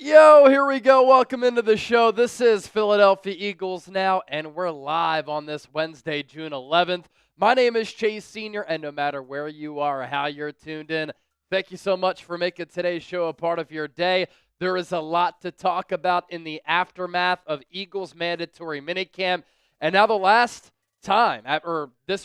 Yo, here we go. Welcome into the show. This is Philadelphia Eagles Now, and we're live on this Wednesday, June 11th. My name is Chase Sr., and no matter where you are or how you're tuned in, thank you so much for making today's show a part of your day. There is a lot to talk about in the aftermath of Eagles mandatory minicamp, and now this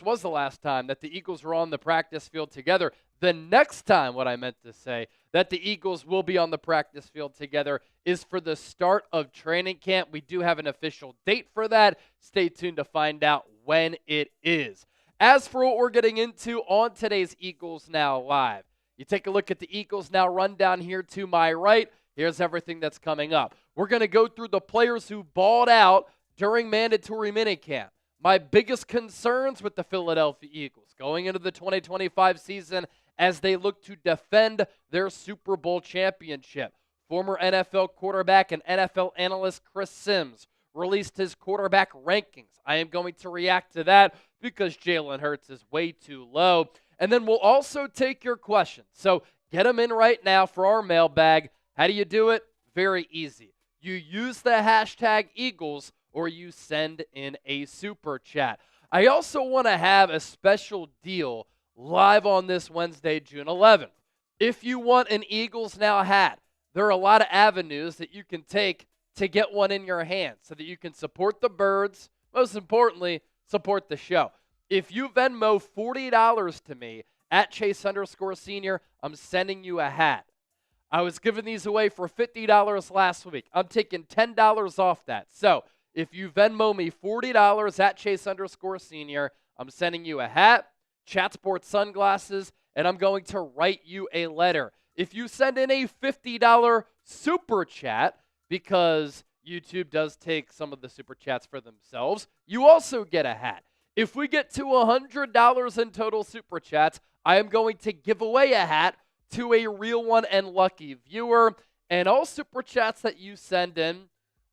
was the last time that the Eagles were on the practice field together. The next time, what I meant to say, that the Eagles will be on the practice field together is for the start of training camp. We do have an official date for that. Stay tuned to find out when it is. As for what we're getting into on today's Eagles Now Live, you take a look at the Eagles Now rundown here to my right. Here's everything that's coming up. We're going to go through the players who balled out during mandatory minicamp. My biggest concerns with the Philadelphia Eagles going into the 2025 season as they look to defend their Super Bowl championship. Former NFL quarterback and NFL analyst Chris Sims released his quarterback rankings. I am going to react to that because Jalen Hurts is way too low. And then we'll also take your questions. So get them in right now for our mailbag. How do you do it? Very easy. You use the hashtag Eagles or you send in a super chat. I also want to have a special deal live on this Wednesday, June 11th. If you want an Eagles Now hat, there are a lot of avenues that you can take to get one in your hand so that you can support the birds, most importantly, support the show. If you Venmo $40 to me at Chase_Senior, I'm sending you a hat. I was giving these away for $50 last week. I'm taking $10 off that. So if you Venmo me $40 at Chase_Senior, I'm sending you a hat, Chat Sports sunglasses, and I'm going to write you a letter. If you send in a $50 super chat, because YouTube does take some of the super chats for themselves, you also get a hat. If we get to $100 in total super chats, I am going to give away a hat to a real one and lucky viewer. And all super chats that you send in,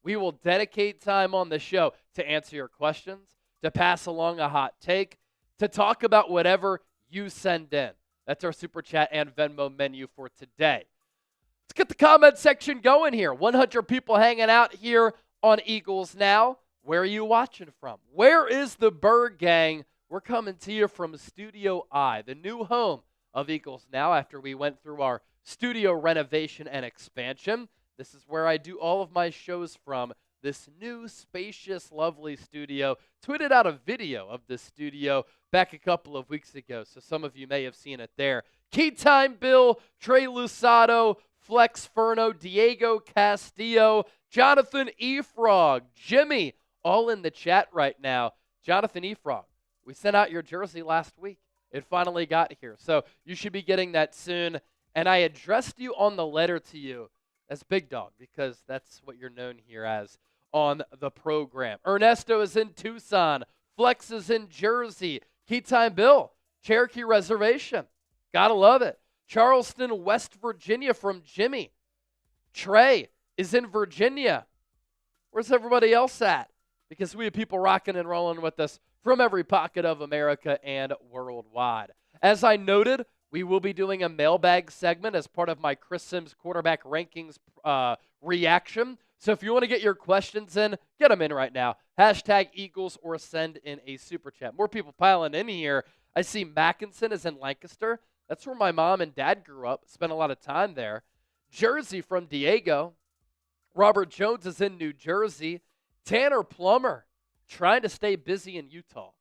we will dedicate time on the show to answer your questions, to pass along a hot take, to talk about whatever you send in. That's our Super Chat and Venmo menu for today. Let's get the comment section going here. 100 people hanging out here on Eagles Now. Where are you watching from? Where is the Bird Gang? We're coming to you from Studio I, the new home of Eagles Now after we went through our studio renovation and expansion. This is where I do all of my shows from. This new, spacious, lovely studio. Tweeted out a video of this studio back a couple of weeks ago, so some of you may have seen it there. Key Time Bill, Trey Lusato, Flex Ferno, Diego Castillo, Jonathan Efrog, Jimmy, all in the chat right now. Jonathan Efrog, we sent out your jersey last week. It finally got here, so you should be getting that soon. And I addressed you on the letter to you as Big Dog because that's what you're known here as on the program. Ernesto is in Tucson. Flex is in Jersey. Key Time Bill, Cherokee Reservation. Gotta love it. Charleston, West Virginia from Jimmy. Trey is in Virginia. Where's everybody else at? Because we have people rocking and rolling with us from every pocket of America and worldwide. As I noted, we will be doing a mailbag segment as part of my Chris Sims quarterback rankings reaction. So if you want to get your questions in, get them in right now. Hashtag Eagles or send in a super chat. More people piling in here. I see Mackinson is in Lancaster. That's where my mom and dad grew up. Spent a lot of time there. Jersey from Diego. Robert Jones is in New Jersey. Tanner Plummer trying to stay busy in Utah.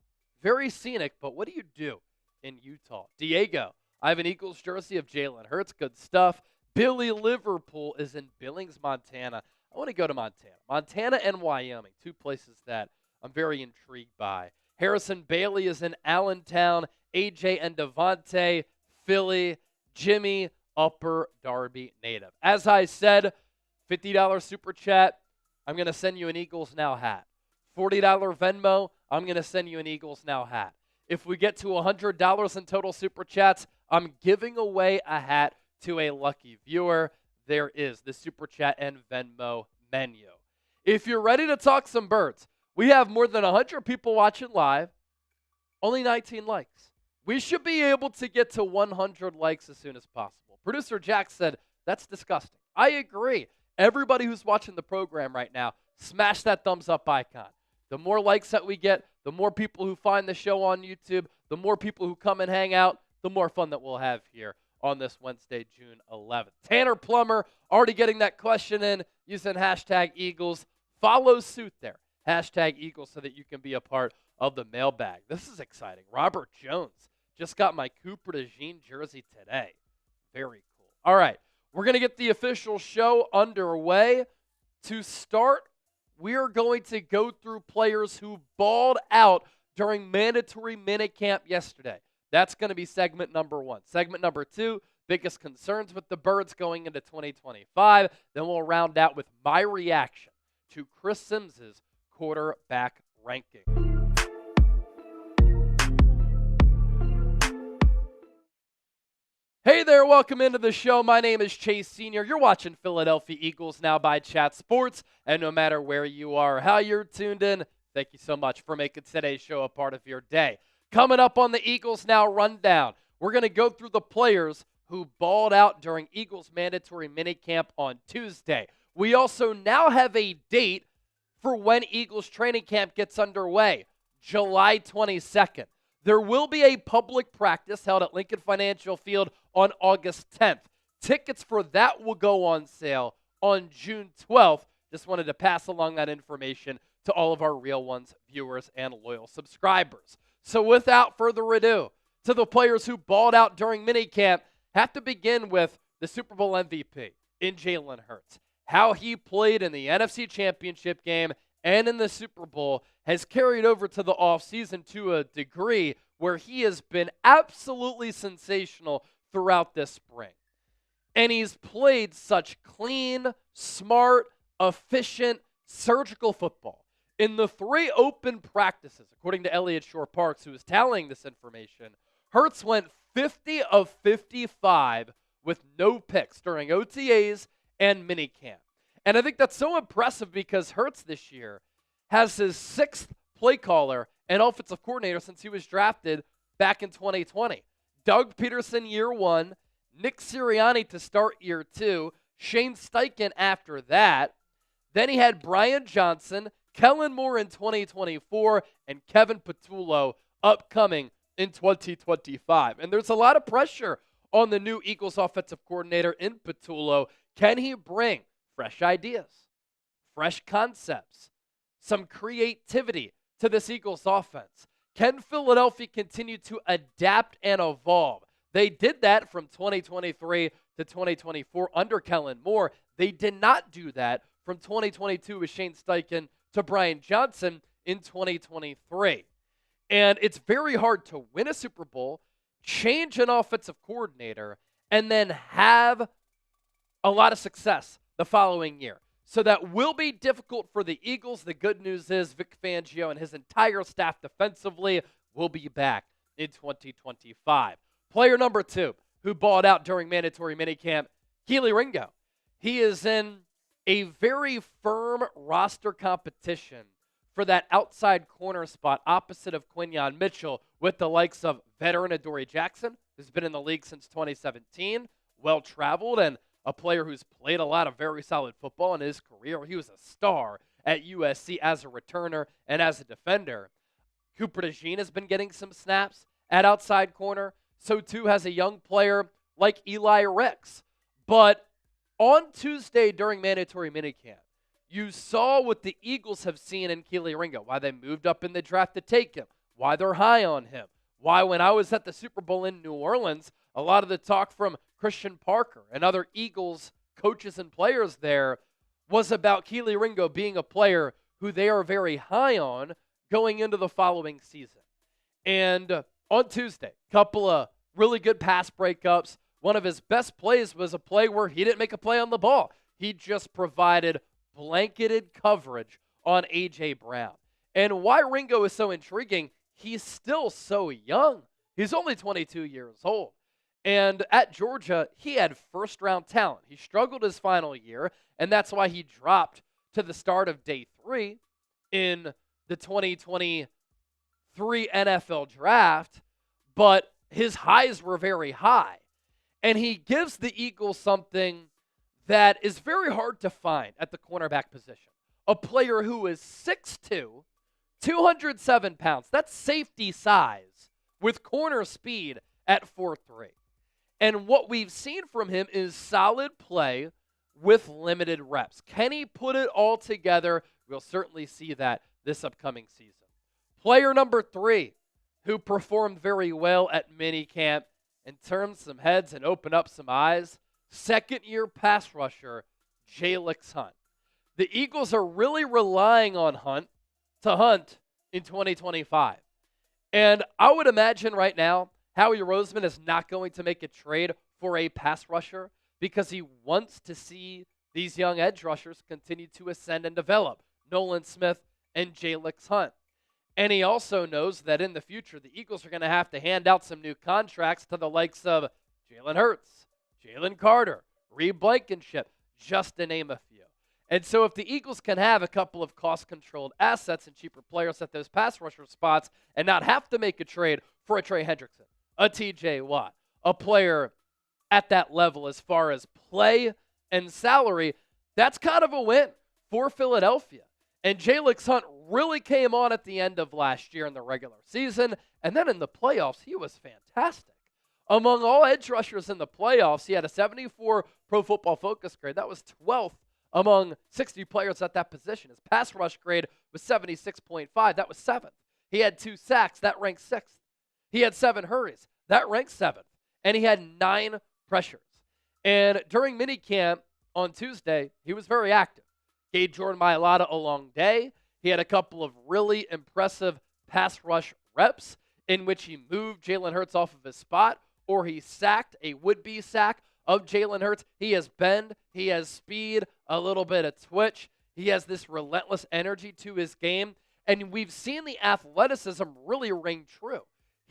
Very scenic, but what do you do in Utah? Diego, I have an Eagles jersey of Jalen Hurts. Good stuff. Billy Liverpool is in Billings, Montana. I want to go to Montana. Montana and Wyoming, two places that I'm very intrigued by. Harrison Bailey is in Allentown. AJ and Devontae, Philly. Jimmy, Upper Darby native. As I said, $50 super chat, I'm going to send you an Eagles Now hat. $40 Venmo, I'm going to send you an Eagles Now hat. If we get to $100 in total super chats, I'm giving away a hat to a lucky viewer. There is the super chat and Venmo menu. If you're ready to talk some birds, we have more than 100 people watching live, only 19 likes. We should be able to get to 100 likes as soon as possible. Producer Jack said, that's disgusting. I agree. everybody who's watching the program right now, smash that thumbs up icon. The more likes that we get, the more people who find the show on YouTube, the more people who come and hang out, the more fun that we'll have here on this Wednesday, June 11th. Tanner Plummer already getting that question in using hashtag Eagles. Follow suit there. Hashtag Eagles so that you can be a part of the mailbag. This is exciting. Robert Jones just got my Cooper DeJean jersey today. Very cool. All right, we're going to get the official show underway. To start, we're going to go through players who balled out during mandatory minicamp yesterday. That's going to be segment number 1. Segment number 2, biggest concerns with the Birds going into 2025. Then we'll round out with my reaction to Chris Sims's quarterback ranking. Hey there, welcome into the show. My name is Chase Sr. You're watching Philadelphia Eagles Now by Chat Sports. And no matter where you are, how you're tuned in, thank you so much for making today's show a part of your day. Coming up on the Eagles Now Rundown, we're going to go through the players who balled out during Eagles mandatory minicamp on Tuesday. We also now have a date for when Eagles training camp gets underway, July 22nd. There will be a public practice held at Lincoln Financial Field on August 10th. Tickets for that will go on sale on June 12th. Just wanted to pass along that information to all of our Real Ones viewers and loyal subscribers. So without further ado, to the players who balled out during minicamp, have to begin with the Super Bowl MVP in Jalen Hurts. How he played in the NFC Championship game and in the Super Bowl has carried over to the offseason to a degree where he has been absolutely sensational throughout this spring. And he's played such clean, smart, efficient, surgical football. In the 3 open practices, according to Elliott Shore-Parks, who is tallying this information, Hurts went 50 of 55 with no picks during OTAs and minicamp. And I think that's so impressive because Hurts this year has his 6th play caller and offensive coordinator since he was drafted back in 2020. Doug Peterson year 1, Nick Sirianni to start year 2, Shane Steichen after that. Then he had Brian Johnson, Kellen Moore in 2024, and Kevin Patullo upcoming in 2025. And there's a lot of pressure on the new Eagles offensive coordinator in Patullo. Can he bring fresh ideas, fresh concepts, some creativity to this Eagles offense? Can Philadelphia continue to adapt and evolve? They did that from 2023 to 2024 under Kellen Moore. They did not do that from 2022 with Shane Steichen to Brian Johnson in 2023. And it's very hard to win a Super Bowl, change an offensive coordinator, and then have a lot of success the following year. So that will be difficult for the Eagles. The good news is Vic Fangio and his entire staff defensively will be back in 2025. Player number 2 who balled out during mandatory minicamp, Kelee Ringo. He is in a very firm roster competition for that outside corner spot opposite of Quinyon Mitchell with the likes of veteran Adoree Jackson, who's been in the league since 2017, well-traveled, and a player who's played a lot of very solid football in his career. He was a star at USC as a returner and as a defender. Cooper DeJean has been getting some snaps at outside corner. So too has a young player like Eli Ricks. But on Tuesday during mandatory minicamp, you saw what the Eagles have seen in Kelee Ringo, why they moved up in the draft to take him, why they're high on him, why when I was at the Super Bowl in New Orleans, a lot of the talk from Christian Parker and other Eagles coaches and players there was about Kelee Ringo being a player who they are very high on going into the following season. And on Tuesday, a couple of really good pass breakups. One of his best plays was a play where he didn't make a play on the ball. He just provided blanketed coverage on A.J. Brown. And why Ringo is so intriguing, he's still so young. He's only 22 years old. And at Georgia, he had first-round talent. He struggled his final year, and that's why he dropped to the start of day 3 in the 2023 NFL draft. But his highs were very high. And he gives the Eagles something that is very hard to find at the cornerback position. A player who is 6'2", 207 pounds. That's safety size with corner speed at 4'3". And what we've seen from him is solid play with limited reps. Can he put it all together? We'll certainly see that this upcoming season. Player number 3 who performed very well at minicamp and turned some heads and opened up some eyes, second-year pass rusher, Jalix Hunt. The Eagles are really relying on Hunt to hunt in 2025. And I would imagine right now, Howie Roseman is not going to make a trade for a pass rusher because he wants to see these young edge rushers continue to ascend and develop, Nolan Smith and Jalix Hunt. And he also knows that in the future, the Eagles are going to have to hand out some new contracts to the likes of Jalen Hurts, Jalen Carter, Reed Blankenship, just to name a few. And so if the Eagles can have a couple of cost-controlled assets and cheaper players at those pass rusher spots and not have to make a trade for a Trey Hendrickson, a TJ Watt, a player at that level as far as play and salary, that's kind of a win for Philadelphia. And Jalix Hunt really came on at the end of last year in the regular season, and then in the playoffs, he was fantastic. Among all edge rushers in the playoffs, he had a 74 Pro Football Focus grade. That was 12th among 60 players at that position. His pass rush grade was 76.5. That was 7th. He had 2 sacks. That ranked 6th. He had 7 hurries. That ranked 7th. And he had 9 pressures. And during minicamp on Tuesday, he was very active. Gave Jordan Mailata a long day. He had a couple of really impressive pass rush reps in which he moved Jalen Hurts off of his spot, or he sacked a would-be sack of Jalen Hurts. He has bend, he has speed, a little bit of twitch. He has this relentless energy to his game, and we've seen the athleticism really ring true.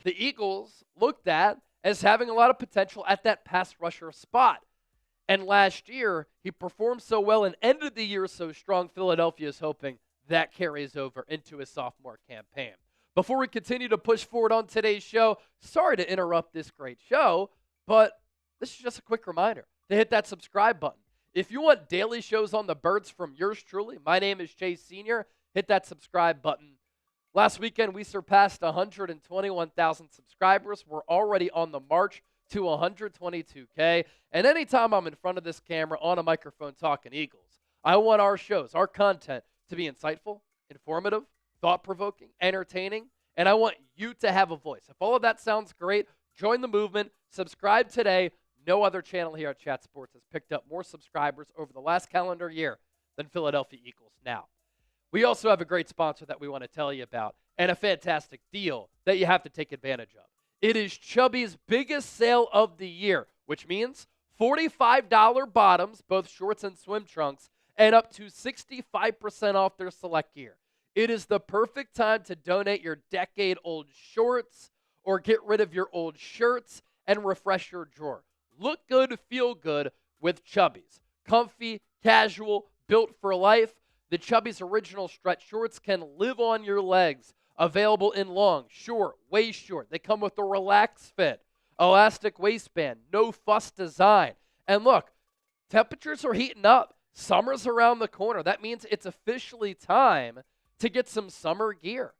The Eagles looked at as having a lot of potential at that pass rusher spot. And last year, he performed so well and ended the year so strong, Philadelphia is hoping that carries over into his sophomore campaign. Before we continue to push forward on today's show, sorry to interrupt this great show, but this is just a quick reminder to hit that subscribe button. If you want daily shows on the birds from yours truly, my name is Chase Sr., hit that subscribe button. Last weekend, we surpassed 121,000 subscribers. We're already on the march to 122K. And anytime I'm in front of this camera on a microphone talking Eagles, I want our shows, our content, to be insightful, informative, thought-provoking, entertaining, and I want you to have a voice. If all of that sounds great, join the movement, subscribe today. No other channel here at Chat Sports has picked up more subscribers over the last calendar year than Philadelphia Eagles now. We also have a great sponsor that we want to tell you about and a fantastic deal that you have to take advantage of. It is Chubby's biggest sale of the year, which means $45 bottoms, both shorts and swim trunks, and up to 65% off their select gear. It is the perfect time to donate your decade-old shorts or get rid of your old shirts and refresh your drawer. Look good, feel good with Chubby's. Comfy, casual, built for life. The Chubby's original stretch shorts can live on your legs. Available in long, short, waist short. They come with a relaxed fit, elastic waistband, no fuss design. And look, temperatures are heating up. Summer's around the corner. That means it's officially time to get some summer gear.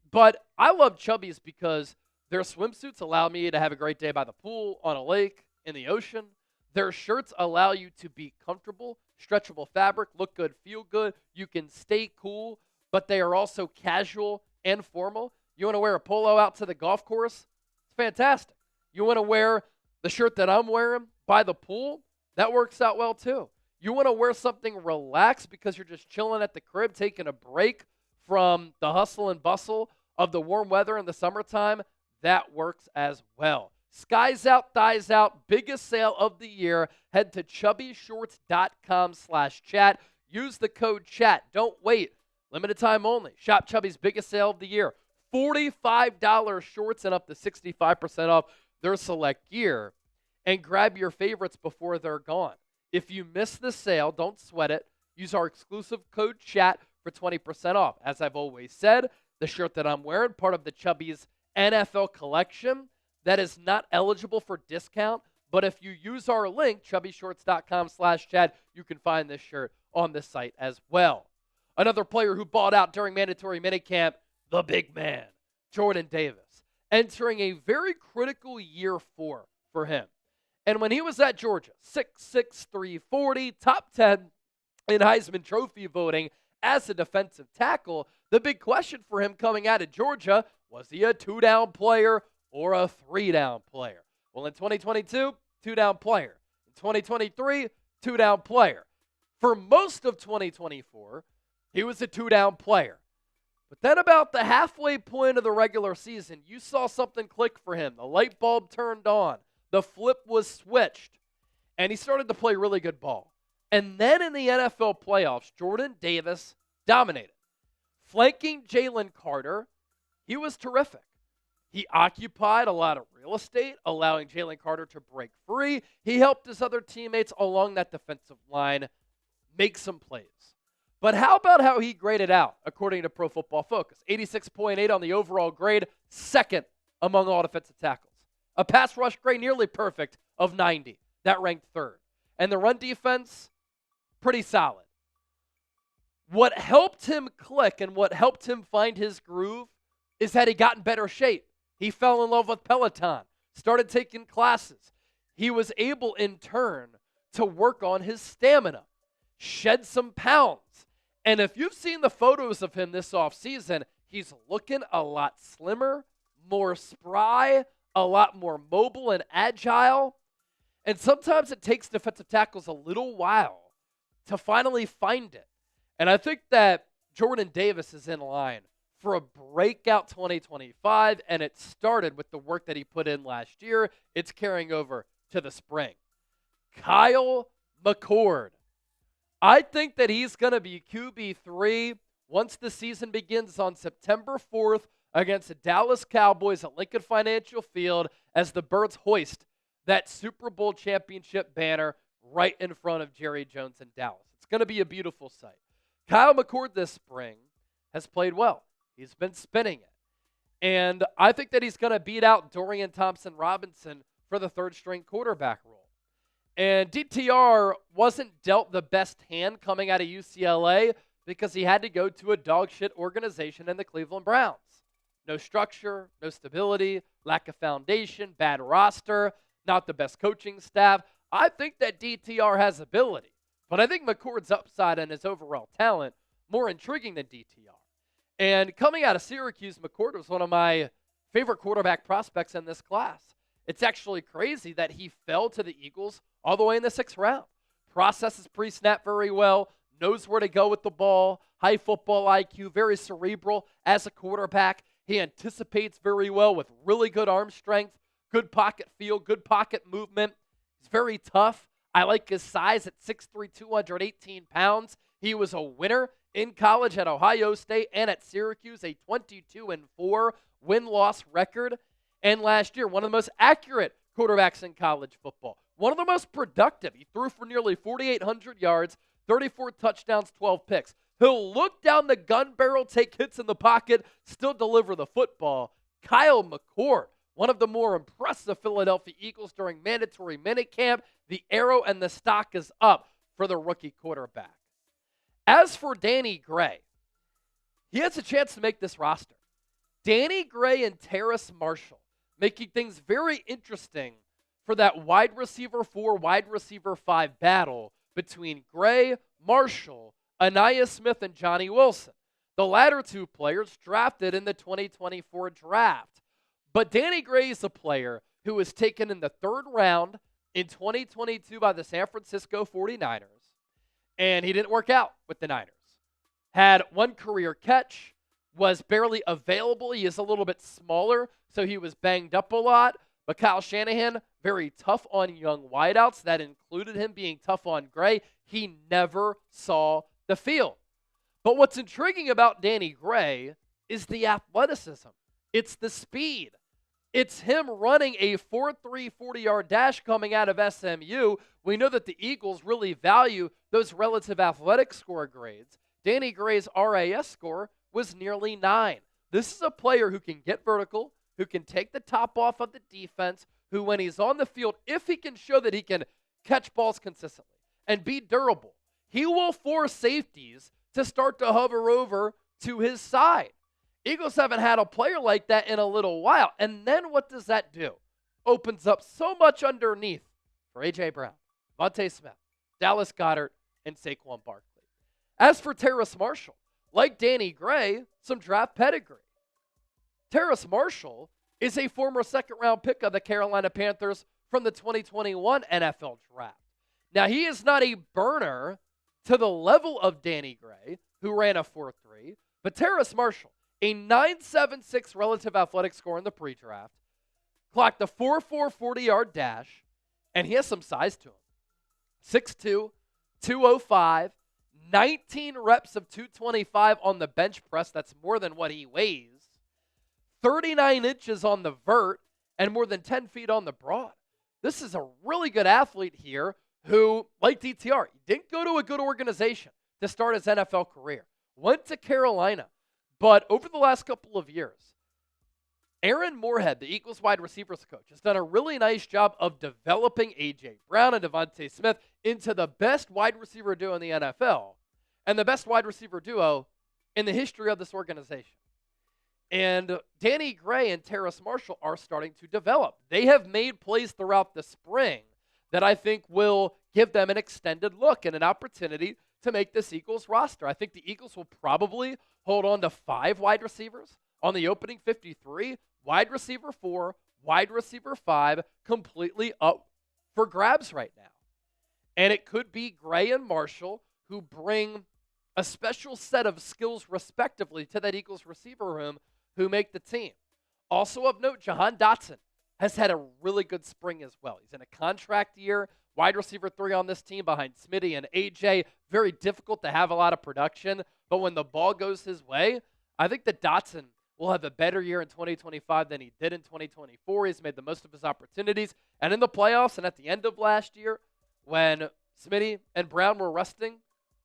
But I love Chubby's because their swimsuits allow me to have a great day by the pool, on a lake, in the ocean. Their shirts allow you to be comfortable, stretchable fabric, look good, feel good. You can stay cool, but they are also casual and formal. You want to wear a polo out to the golf course? It's fantastic. You want to wear the shirt that I'm wearing by the pool? That works out well too. You want to wear something relaxed because you're just chilling at the crib, taking a break from the hustle and bustle of the warm weather in the summertime? That works as well. Skies out, thighs out, biggest sale of the year. Head to chubbyshorts.com/chat. Use the code CHAT. Don't wait. Limited time only. Shop Chubby's biggest sale of the year. $45 shorts and up to 65% off their select gear. And grab your favorites before they're gone. If you miss the sale, don't sweat it. Use our exclusive code CHAT for 20% off. As I've always said, the shirt that I'm wearing, part of the Chubby's NFL collection, that is not eligible for discount, But if you use our link, chubbyshorts.com/Chad, you can find this shirt on the site as well. Another player who balled out during mandatory minicamp, the big man, Jordan Davis, entering a very critical year 4 for him. And when he was at Georgia, 6'6", 340, top 10 in Heisman Trophy voting as a defensive tackle, the big question for him coming out of Georgia, was he a 2-down player or a 3-down player? Well, in 2022, 2-down player. In 2023, 2-down player. For most of 2024, he was a 2-down player. But then about the halfway point of the regular season, you saw something click for him. The light bulb turned on. The flip was switched. And he started to play really good ball. And then in the NFL playoffs, Jordan Davis dominated. Flanking Jalen Carter, he was terrific. He occupied a lot of real estate, allowing Jalen Carter to break free. He helped his other teammates along that defensive line make some plays. But how about how he graded out, according to Pro Football Focus? 86.8 on the overall grade, second among all defensive tackles. A pass rush grade nearly perfect of 90. That ranked third. And the run defense, pretty solid. What helped him click and what helped him find his groove is that he got in better shape. He fell in love with Peloton, started taking classes. He was able, in turn, to work on his stamina, shed some pounds. And if you've seen the photos of him this offseason, he's looking a lot slimmer, more spry, a lot more mobile and agile. And sometimes it takes defensive tackles a little while to finally find it. And I think that Jordan Davis is in line for a breakout 2025, and it started with the work that he put in last year. It's carrying over to the spring. Kyle McCord. I think that he's going to be QB3 once the season begins on September 4th against the Dallas Cowboys at Lincoln Financial Field as the Birds hoist that Super Bowl championship banner right in front of Jerry Jones in Dallas. It's going to be a beautiful sight. Kyle McCord this spring has played well. He's been spinning it. And I think that he's going to beat out Dorian Thompson-Robinson for the third-string quarterback role. And DTR wasn't dealt the best hand coming out of UCLA because he had to go to a dog shit organization in the Cleveland Browns. No structure, no stability, lack of foundation, bad roster, not the best coaching staff. I think that DTR has ability, but I think McCord's upside and his overall talent more intriguing than DTR. And coming out of Syracuse, McCord was one of my favorite quarterback prospects in this class. It's actually crazy that he fell to the Eagles all the way in the 6th round. Processes pre-snap very well, knows where to go with the ball, high football IQ, very cerebral as a quarterback. He anticipates very well with really good arm strength, good pocket feel, good pocket movement. He's very tough. I like his size at 6'3", 218 pounds. He was a winner in college at Ohio State and at Syracuse, a 22-4 win-loss record. And last year, one of the most accurate quarterbacks in college football. One of the most productive. He threw for nearly 4,800 yards, 34 touchdowns, 12 picks. He'll look down the gun barrel, take hits in the pocket, still deliver the football. Kyle McCord, one of the more impressive Philadelphia Eagles during mandatory minicamp. The arrow and the stock is up for the rookie quarterback. As for Danny Gray, he has a chance to make this roster. Danny Gray and Terrace Marshall, making things very interesting for that wide receiver 4, wide receiver 5 battle between Gray, Marshall, Anaya Smith, and Johnny Wilson. The latter two players drafted in the 2024 draft. But Danny Gray is a player who was taken in the 3rd round in 2022 by the San Francisco 49ers, and he didn't work out with the Niners. Had one career catch, was barely available. He is a little bit smaller, so he was banged up a lot. But Kyle Shanahan, very tough on young wideouts. That included him being tough on Gray. He never saw the field. But what's intriguing about Danny Gray is the athleticism. It's the speed. It's him running a 4.3 40-yard dash coming out of SMU. We know that the Eagles really value those relative athletic score grades. Danny Gray's RAS score was nearly 9. This is a player who can get vertical, who can take the top off of the defense, who when he's on the field, if he can show that he can catch balls consistently and be durable, he will force safeties to start to hover over to his side. Eagles haven't had a player like that in a little while. And then what does that do? Opens up so much underneath for A.J. Brown, Avonte Smith, Dallas Goedert, and Saquon Barkley. As for Terrace Marshall, like Danny Gray, some draft pedigree. Terrace Marshall is a former second-round pick of the Carolina Panthers from the 2021 NFL Draft. Now, he is not a burner to the level of Danny Gray, who ran a 4.3, but Terrace Marshall, a 9.76 relative athletic score in the pre-draft, clocked a 4.4 40-yard dash, and he has some size to him. 6'2", 205, 19 reps of 225 on the bench press. That's more than what he weighs. 39 inches on the vert, and more than 10 feet on the broad. This is a really good athlete here who, like DTR, didn't go to a good organization to start his NFL career. Went to Carolina. But over the last couple of years, Aaron Moorhead, the Eagles wide receivers coach, has done a really nice job of developing A.J. Brown and Devontae Smith into the best wide receiver duo in the NFL and the best wide receiver duo in the history of this organization. And Danny Gray and Terrace Marshall are starting to develop. They have made plays throughout the spring that I think will give them an extended look and an opportunity to make this Eagles roster. I think the Eagles will probably hold on to 5 wide receivers on the opening 53, wide receiver 4, wide receiver 5, completely up for grabs right now. And it could be Gray and Marshall who bring a special set of skills respectively to that Eagles receiver room who make the team. Also of note, Jahan Dotson has had a really good spring as well. He's in a contract year, wide receiver 3 on this team behind Smitty and AJ. Very difficult to have a lot of production, but when the ball goes his way, I think that Dotson will have a better year in 2025 than he did in 2024. He's made the most of his opportunities. And in the playoffs and at the end of last year, when Smitty and Brown were resting,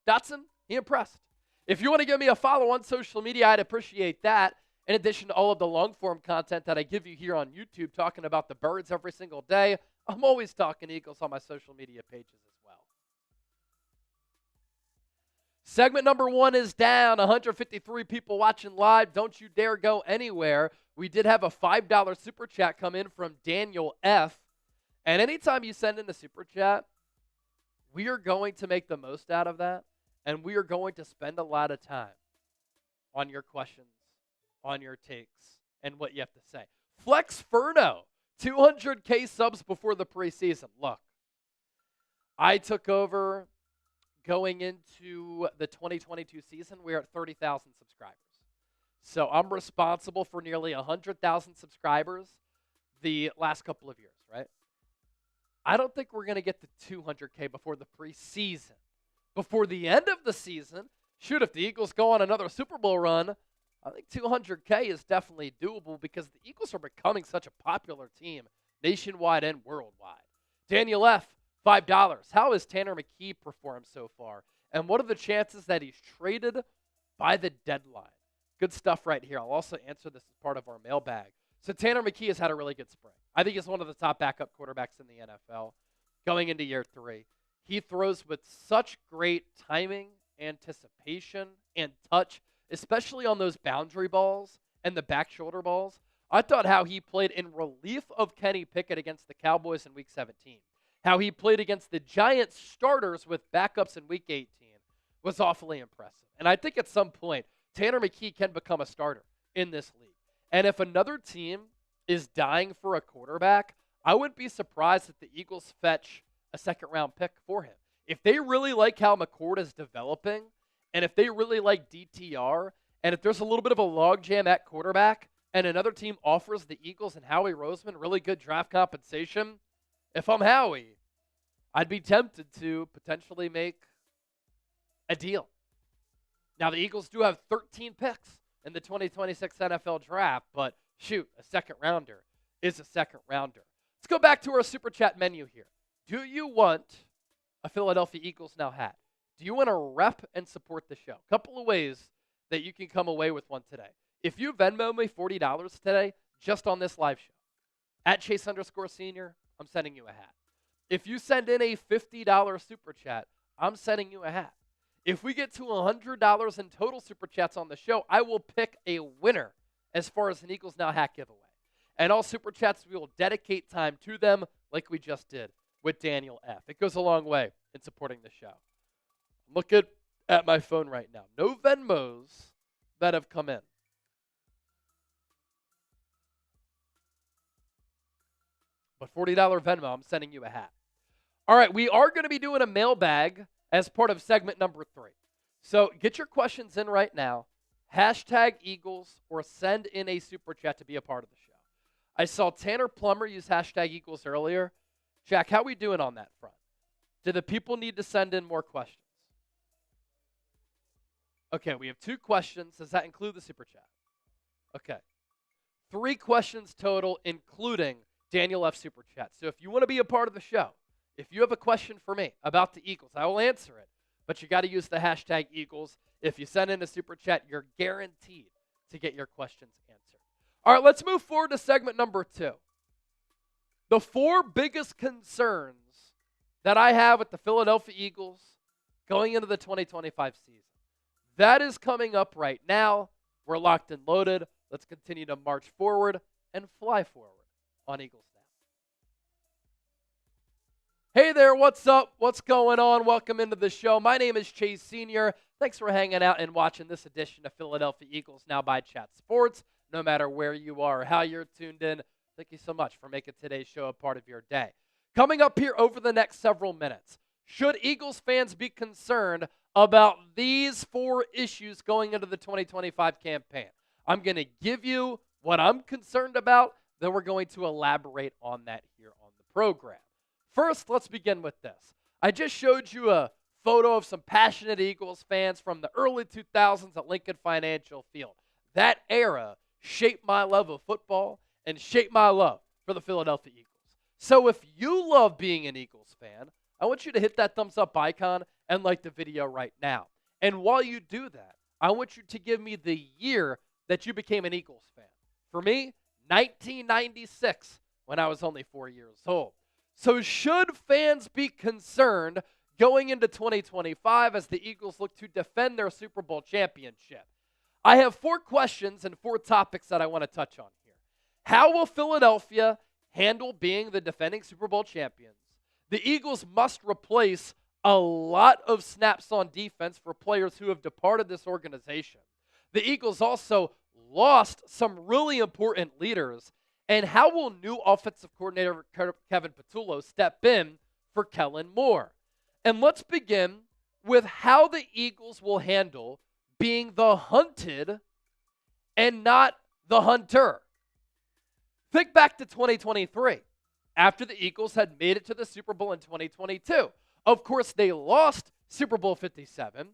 Dotson, he impressed. If you want to give me a follow on social media, I'd appreciate that. In addition to all of the long-form content that I give you here on YouTube, talking about the Birds every single day, I'm always talking Eagles on my social media pages as well. Segment number 1 is down. 153 people watching live. Don't you dare go anywhere. We did have a $5 super chat come in from Daniel F. And anytime you send in a super chat, we are going to make the most out of that, and we are going to spend a lot of time on your questions, on your takes, and what you have to say. Flex Furno, 200K subs before the preseason. Look, I took over going into the 2022 season. We're at 30,000 subscribers. So I'm responsible for nearly 100,000 subscribers the last couple of years, right? I don't think we're going to get to 200K before the preseason. Before the end of the season, shoot, if the Eagles go on another Super Bowl run, I think 200K is definitely doable because the Eagles are becoming such a popular team nationwide and worldwide. Daniel F., $5. How has Tanner McKee performed so far? And what are the chances that he's traded by the deadline? Good stuff right here. I'll also answer this as part of our mailbag. So Tanner McKee has had a really good spring. I think he's one of the top backup quarterbacks in the NFL going into year 3. He throws with such great timing, anticipation, and touch, especially on those boundary balls and the back shoulder balls. I thought how he played in relief of Kenny Pickett against the Cowboys in Week 17. How he played against the Giants starters with backups in Week 18 was awfully impressive. And I think at some point, Tanner McKee can become a starter in this league. And if another team is dying for a quarterback, I wouldn't be surprised if the Eagles fetch a second-round pick for him. If they really like how McCord is developing, and if they really like DTR, and if there's a little bit of a logjam at quarterback, and another team offers the Eagles and Howie Roseman really good draft compensation, if I'm Howie, I'd be tempted to potentially make a deal. Now, the Eagles do have 13 picks in the 2026 NFL Draft, but shoot, a second-rounder is a second-rounder. Let's go back to our Super Chat menu here. Do you want a Philadelphia Eagles now hat? Do you want to rep and support the show? A couple of ways that you can come away with one today. If you Venmo me $40 today, just on this live show, at Chase_Senior, I'm sending you a hat. If you send in a $50 super chat, I'm sending you a hat. If we get to $100 in total super chats on the show, I will pick a winner as far as an Eagles Now hat giveaway. And all super chats, we will dedicate time to them like we just did with Daniel F. It goes a long way in supporting the show. Look at my phone right now. No Venmos that have come in. But $40 Venmo, I'm sending you a hat. All right, we are going to be doing a mailbag as part of segment number 3. So get your questions in right now. Hashtag Eagles or send in a super chat to be a part of the show. I saw Tanner Plummer use hashtag Eagles earlier. Jack, how are we doing on that front? Do the people need to send in more questions? Okay, we have 2 questions. Does that include the super chat? Okay. 3 questions total, including Daniel F. Super Chat. So if you want to be a part of the show, if you have a question for me about the Eagles, I will answer it. But you got to use the hashtag Eagles. If you send in a super chat, you're guaranteed to get your questions answered. All right, let's move forward to segment number 2. The 4 biggest concerns that I have with the Philadelphia Eagles going into the 2025 season. That is coming up right now. We're locked and loaded. Let's continue to march forward and fly forward on Eagles Now. Hey there, what's up? What's going on? Welcome into the show. My name is Chase Sr. Thanks for hanging out and watching this edition of Philadelphia Eagles Now by Chat Sports. No matter where you are or how you're tuned in, thank you so much for making today's show a part of your day. Coming up here over the next several minutes, should Eagles fans be concerned about these 4 issues going into the 2025 campaign? I'm going to give you what I'm concerned about, then we're going to elaborate on that here on the program. First, let's begin with this. I just showed you a photo of some passionate Eagles fans from the early 2000s at Lincoln Financial Field. That era shaped my love of football and shaped my love for the Philadelphia Eagles. So if you love being an Eagles fan, I want you to hit that thumbs up icon and like the video right now. And while you do that, I want you to give me the year that you became an Eagles fan. For me, 1996, when I was only 4 years old. So should fans be concerned going into 2025 as the Eagles look to defend their Super Bowl championship? I have 4 questions and 4 topics that I want to touch on here. How will Philadelphia handle being the defending Super Bowl champions? The Eagles must replace a lot of snaps on defense for players who have departed this organization. The Eagles also lost some really important leaders. And how will new offensive coordinator Kevin Patullo step in for Kellen Moore? And let's begin with how the Eagles will handle being the hunted and not the hunter. Think back to 2023, after the Eagles had made it to the Super Bowl in 2022. Of course, they lost Super Bowl 57,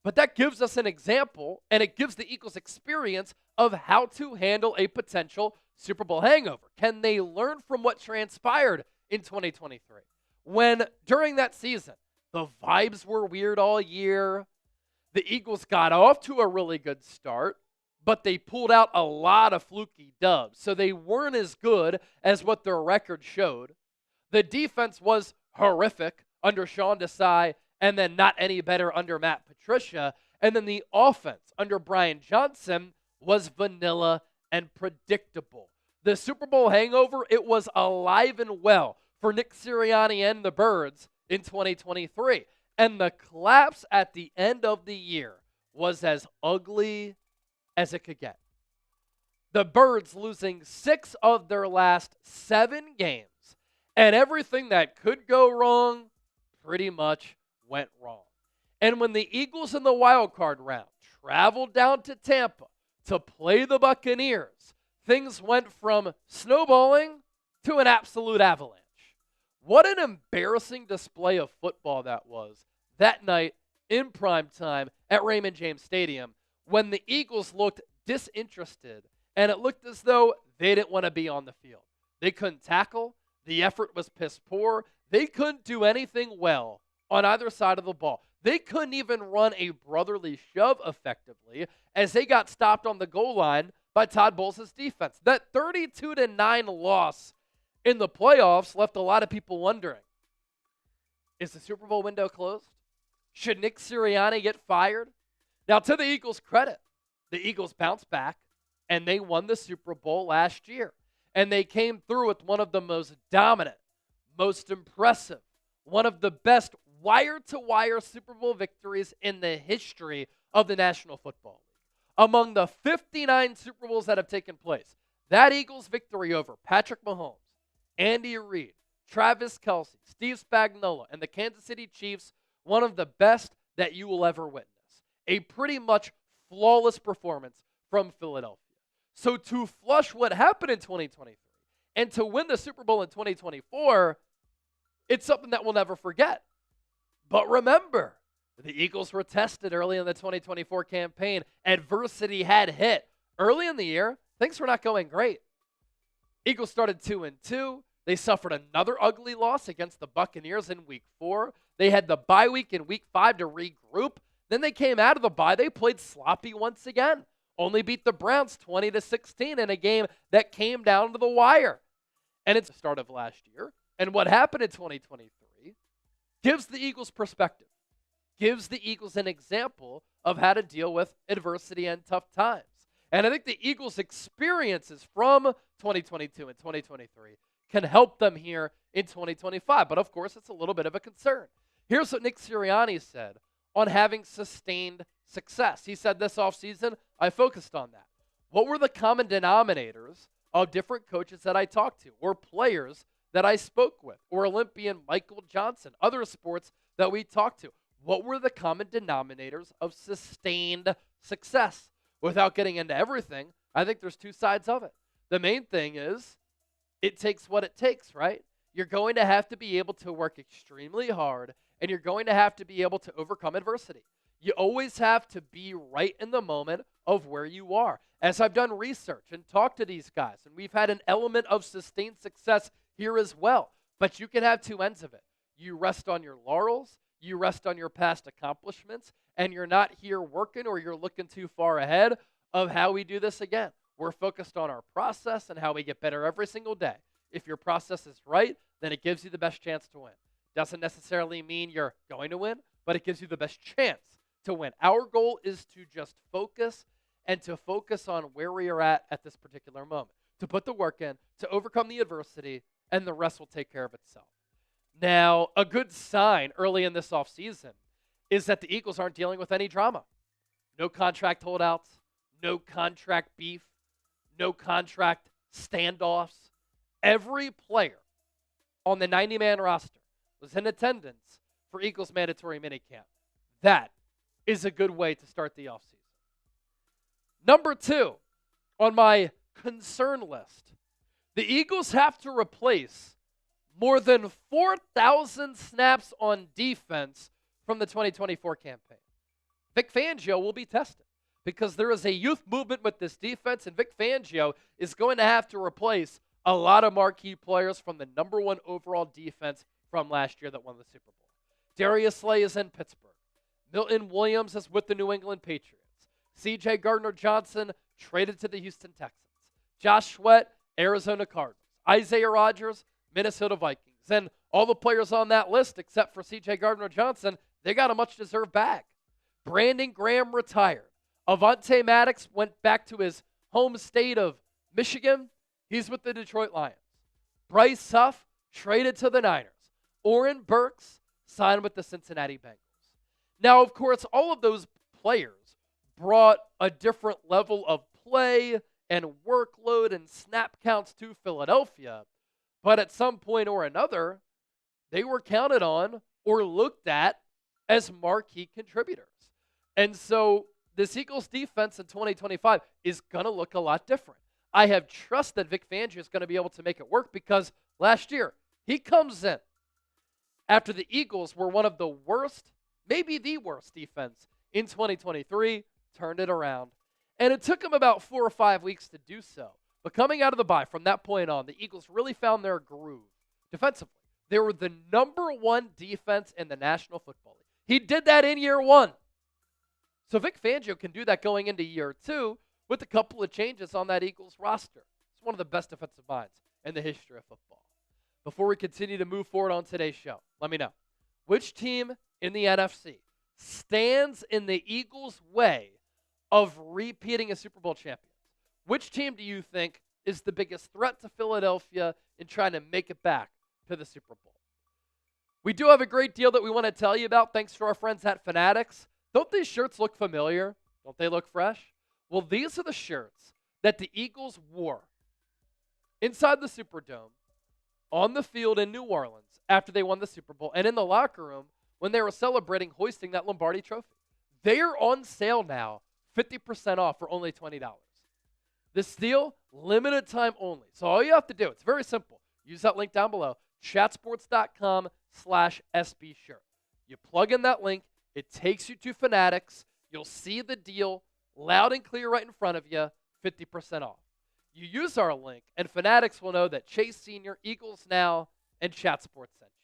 but that gives us an example, and it gives the Eagles experience of how to handle a potential Super Bowl hangover. Can they learn from what transpired in 2023? When, during that season, the vibes were weird all year, the Eagles got off to a really good start, but they pulled out a lot of fluky dubs, so they weren't as good as what their record showed. The defense was horrific under Sean Desai, and then not any better under Matt Patricia. And then the offense under Brian Johnson was vanilla and predictable. The Super Bowl hangover, it was alive and well for Nick Sirianni and the Birds in 2023. And the collapse at the end of the year was as ugly as it could get. The Birds losing 6 of their last 7 games. And everything that could go wrong pretty much went wrong. And when the Eagles in the wild card round traveled down to Tampa to play the Buccaneers, things went from snowballing to an absolute avalanche. What an embarrassing display of football that was that night in prime time at Raymond James Stadium when the Eagles looked disinterested and it looked as though they didn't want to be on the field. They couldn't tackle. The effort was piss poor. They couldn't do anything well on either side of the ball. They couldn't even run a brotherly shove effectively as they got stopped on the goal line by Todd Bowles' defense. That 32-9 loss in the playoffs left a lot of people wondering, is the Super Bowl window closed? Should Nick Sirianni get fired? Now, to the Eagles' credit, the Eagles bounced back, and they won the Super Bowl last year. And they came through with one of the most dominant, most impressive, one of the best wire-to-wire Super Bowl victories in the history of the National Football League. Among the 59 Super Bowls that have taken place, that Eagles victory over Patrick Mahomes, Andy Reid, Travis Kelce, Steve Spagnuolo, and the Kansas City Chiefs, one of the best that you will ever witness. A pretty much flawless performance from Philadelphia. So to flush what happened in 2023 and to win the Super Bowl in 2024, it's something that we'll never forget. But remember, the Eagles were tested early in the 2024 campaign. Adversity had hit. Early in the year, things were not going great. Eagles started 2-2. They suffered another ugly loss against the Buccaneers in Week 4. They had the bye week in Week 5 to regroup. Then they came out of the bye. They played sloppy once again. Only beat the Browns 20-16 in a game that came down to the wire. And it's the start of last year. And what happened in 2023 gives the Eagles perspective, gives the Eagles an example of how to deal with adversity and tough times. And I think the Eagles' experiences from 2022 and 2023 can help them here in 2025. But of course, it's a little bit of a concern. Here's what Nick Sirianni said on having sustained success. He said this offseason, I focused on that. What were the common denominators of different coaches that I talked to, or players that I spoke with, or Olympian Michael Johnson, other sports that we talked to? What were the common denominators of sustained success? Without getting into everything, I think there's two sides of it. The main thing is it takes what it takes, right? You're going to have to be able to work extremely hard, and you're going to have to be able to overcome adversity. You always have to be right in the moment of where you are. As I've done research and talked to these guys, and we've had an element of sustained success here as well, but you can have two ends of it. You rest on your laurels, you rest on your past accomplishments, and you're not here working or you're looking too far ahead of how we do this again. We're focused on our process and how we get better every single day. If your process is right, then it gives you the best chance to win. Doesn't necessarily mean you're going to win, but it gives you the best chance to win. Our goal is to just focus and to focus on where we are at this particular moment, to put the work in, to overcome the adversity, and the rest will take care of itself. Now, a good sign early in this offseason is that the Eagles aren't dealing with any drama. No contract holdouts, no contract beef, no contract standoffs. Every player on the 90-man roster was in attendance for Eagles mandatory minicamp. That is a good way to start the offseason. Number 2 on my concern list, the Eagles have to replace more than 4,000 snaps on defense from the 2024 campaign. Vic Fangio will be tested because there is a youth movement with this defense, and Vic Fangio is going to have to replace a lot of marquee players from the number 1 overall defense from last year that won the Super Bowl. Darius Slay is in Pittsburgh. Milton Williams is with the New England Patriots. C.J. Gardner-Johnson traded to the Houston Texans. Josh Sweat, Arizona Cardinals. Isaiah Rodgers, Minnesota Vikings. And all the players on that list, except for C.J. Gardner-Johnson, they got a much-deserved bag. Brandon Graham retired. Avonte Maddox went back to his home state of Michigan. He's with the Detroit Lions. Bryce Huff traded to the Niners. Oren Burks signed with the Cincinnati Bengals. Now, of course, all of those players brought a different level of play and workload and snap counts to Philadelphia. But at some point or another, they were counted on or looked at as marquee contributors. And so this Eagles defense in 2025 is going to look a lot different. I have trust that Vic Fangio is going to be able to make it work because last year he comes in after the Eagles were one of the worst, maybe the worst defense in 2023, turned it around. And it took him about 4 or 5 weeks to do so. But coming out of the bye, from that point on, the Eagles really found their groove defensively. They were the number 1 defense in the National Football League. He did that in year 1. So Vic Fangio can do that going into year 2 with a couple of changes on that Eagles roster. It's one of the best defensive minds in the history of football. before we continue to move forward on today's show, let me know. Which team in the NFC stands in the Eagles' way of repeating as Super Bowl champions? Which team do you think is the biggest threat to Philadelphia in trying to make it back to the Super Bowl? We do have a great deal that we want to tell you about thanks to our friends at Fanatics. Don't these shirts look familiar? Don't they look fresh? Well, these are the shirts that the Eagles wore inside the Superdome, on the field in New Orleans after they won the Super Bowl, and in the locker room when they were celebrating hoisting that Lombardi trophy. They are on sale now, 50% off for only $20. This deal, limited time only. So all you have to do, it's very simple. Use that link down below, chatsports.com/SB shirt. You plug in that link, it takes you to Fanatics. You'll see the deal loud and clear right in front of you, 50% off. You use our link, and Fanatics will know that Chase Sr., Eagles Now, and Chat Sports sent you.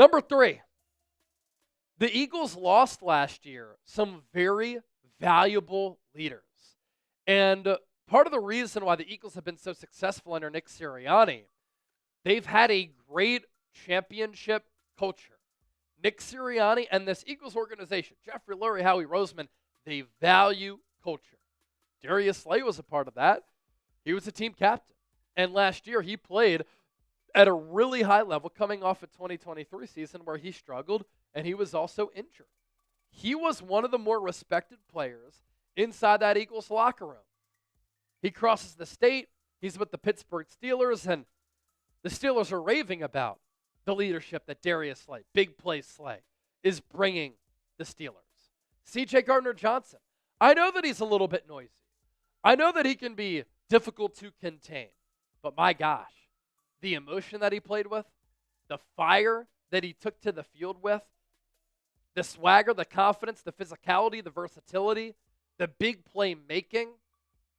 Number 3, the Eagles lost last year some very valuable leaders. And part of the reason why the Eagles have been so successful under Nick Sirianni, they've had a great championship culture. Nick Sirianni and this Eagles organization, Jeffrey Lurie, Howie Roseman, they value culture. Darius Slay was a part of that. He was a team captain. And last year, he played at a really high level coming off a 2023 season where he struggled and he was also injured. He was one of the more respected players inside that Eagles locker room. He crosses the state. He's with the Pittsburgh Steelers, and the Steelers are raving about the leadership that Darius Slay, big play Slay, is bringing the Steelers. C.J. Gardner-Johnson, I know that he's a little bit noisy. I know that he can be difficult to contain, but my gosh, the emotion that he played with, the fire that he took to the field with, the swagger, the confidence, the physicality, the versatility, the big play making,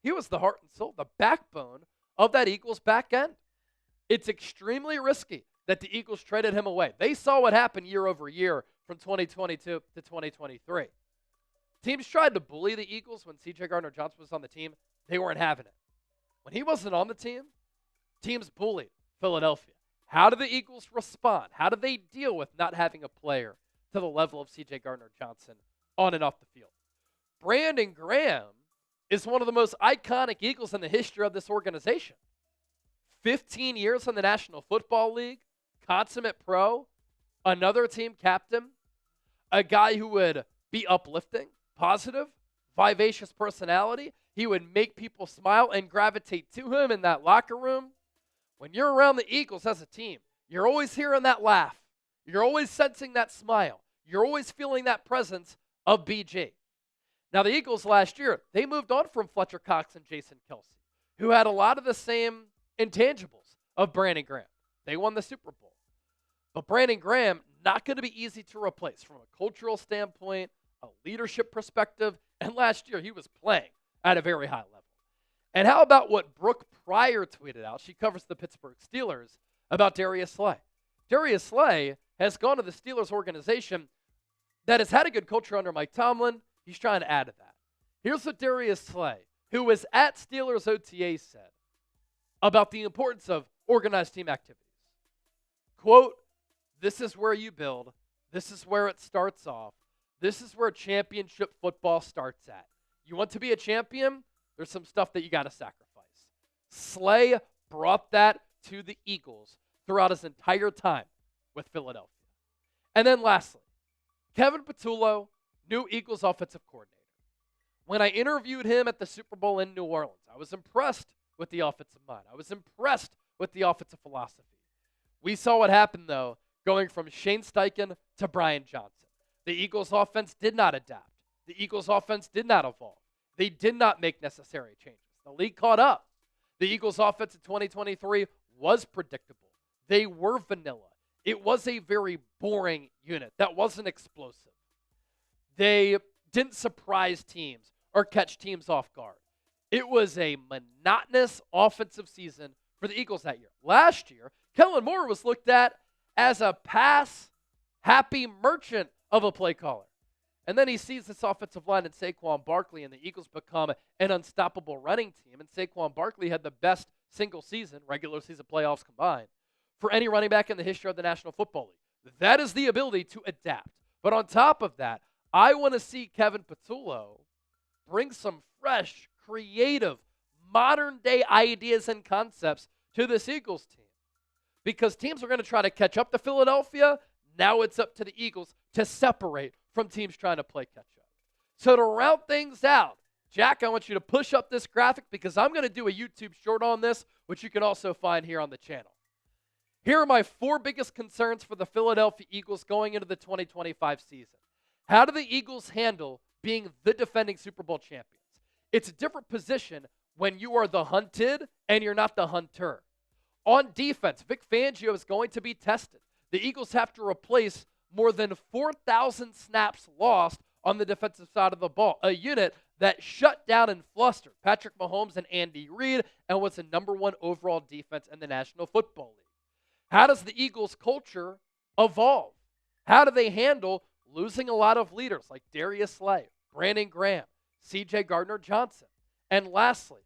he was the heart and soul, the backbone of that Eagles back end. It's extremely risky that the Eagles traded him away. They saw what happened year over year from 2022 to 2023. Teams tried to bully the Eagles when C.J. Gardner-Johnson was on the team. They weren't having it. When he wasn't on the team, teams bullied Philadelphia. How do the Eagles respond? How do they deal with not having a player to the level of C.J. Gardner-Johnson on and off the field? Brandon Graham is one of the most iconic Eagles in the history of this organization. 15 years in the National Football League, consummate pro, another team captain, a guy who would be uplifting, positive, vivacious personality. He would make people smile and gravitate to him in that locker room. When you're around the Eagles as a team, you're always hearing that laugh. You're always sensing that smile. You're always feeling that presence of BG. Now, the Eagles last year, they moved on from Fletcher Cox and Jason Kelsey, who had a lot of the same intangibles of Brandon Graham. They won the Super Bowl. But Brandon Graham, not going to be easy to replace from a cultural standpoint, a leadership perspective, and last year he was playing at a very high level. And how about what Brooke Pryor tweeted out? She covers the Pittsburgh Steelers about Darius Slay. Darius Slay has gone to the Steelers organization that has had a good culture under Mike Tomlin. He's trying to add to that. Here's what Darius Slay, who was at Steelers OTA, said about the importance of organized team activities. Quote, "This is where you build. This is where it starts off. This is where championship football starts at. You want to be a champion? There's some stuff that you got to sacrifice." Slay brought that to the Eagles throughout his entire time with Philadelphia. And then lastly, Kevin Patullo, new Eagles offensive coordinator. When I interviewed him at the Super Bowl in New Orleans, I was impressed with the offensive mind. I was impressed with the offensive philosophy. We saw what happened, though, going from Shane Steichen to Brian Johnson. The Eagles offense did not adapt. The Eagles offense did not evolve. They did not make necessary changes. The league caught up. The Eagles offense in 2023 was predictable. They were vanilla. It was a very boring unit that wasn't explosive. They didn't surprise teams or catch teams off guard. It was a monotonous offensive season for the Eagles that year. Last year, Kellen Moore was looked at as a pass-happy merchant of a play caller. And then he sees this offensive line in Saquon Barkley, and the Eagles become an unstoppable running team. And Saquon Barkley had the best single season, regular season playoffs combined, for any running back in the history of the National Football League. That is the ability to adapt. But on top of that, I want to see Kevin Patullo bring some fresh, creative, modern-day ideas and concepts to this Eagles team. Because teams are going to try to catch up to Philadelphia. Now it's up to the Eagles to separate from teams trying to play catch-up. So to round things out, Jack, I want you to push up this graphic because I'm going to do a YouTube short on this, which you can also find here on the channel. Here are my 4 biggest concerns for the Philadelphia Eagles going into the 2025 season. How do the Eagles handle being the defending Super Bowl champions? It's a different position when you are the hunted and you're not the hunter. On defense, Vic Fangio is going to be tested. The Eagles have to replace more than 4,000 snaps lost on the defensive side of the ball, a unit that shut down and flustered Patrick Mahomes and Andy Reid and was the #1 overall defense in the National Football League. How does the Eagles' culture evolve? How do they handle losing a lot of leaders like Darius Slay, Brandon Graham, C.J. Gardner-Johnson? And lastly,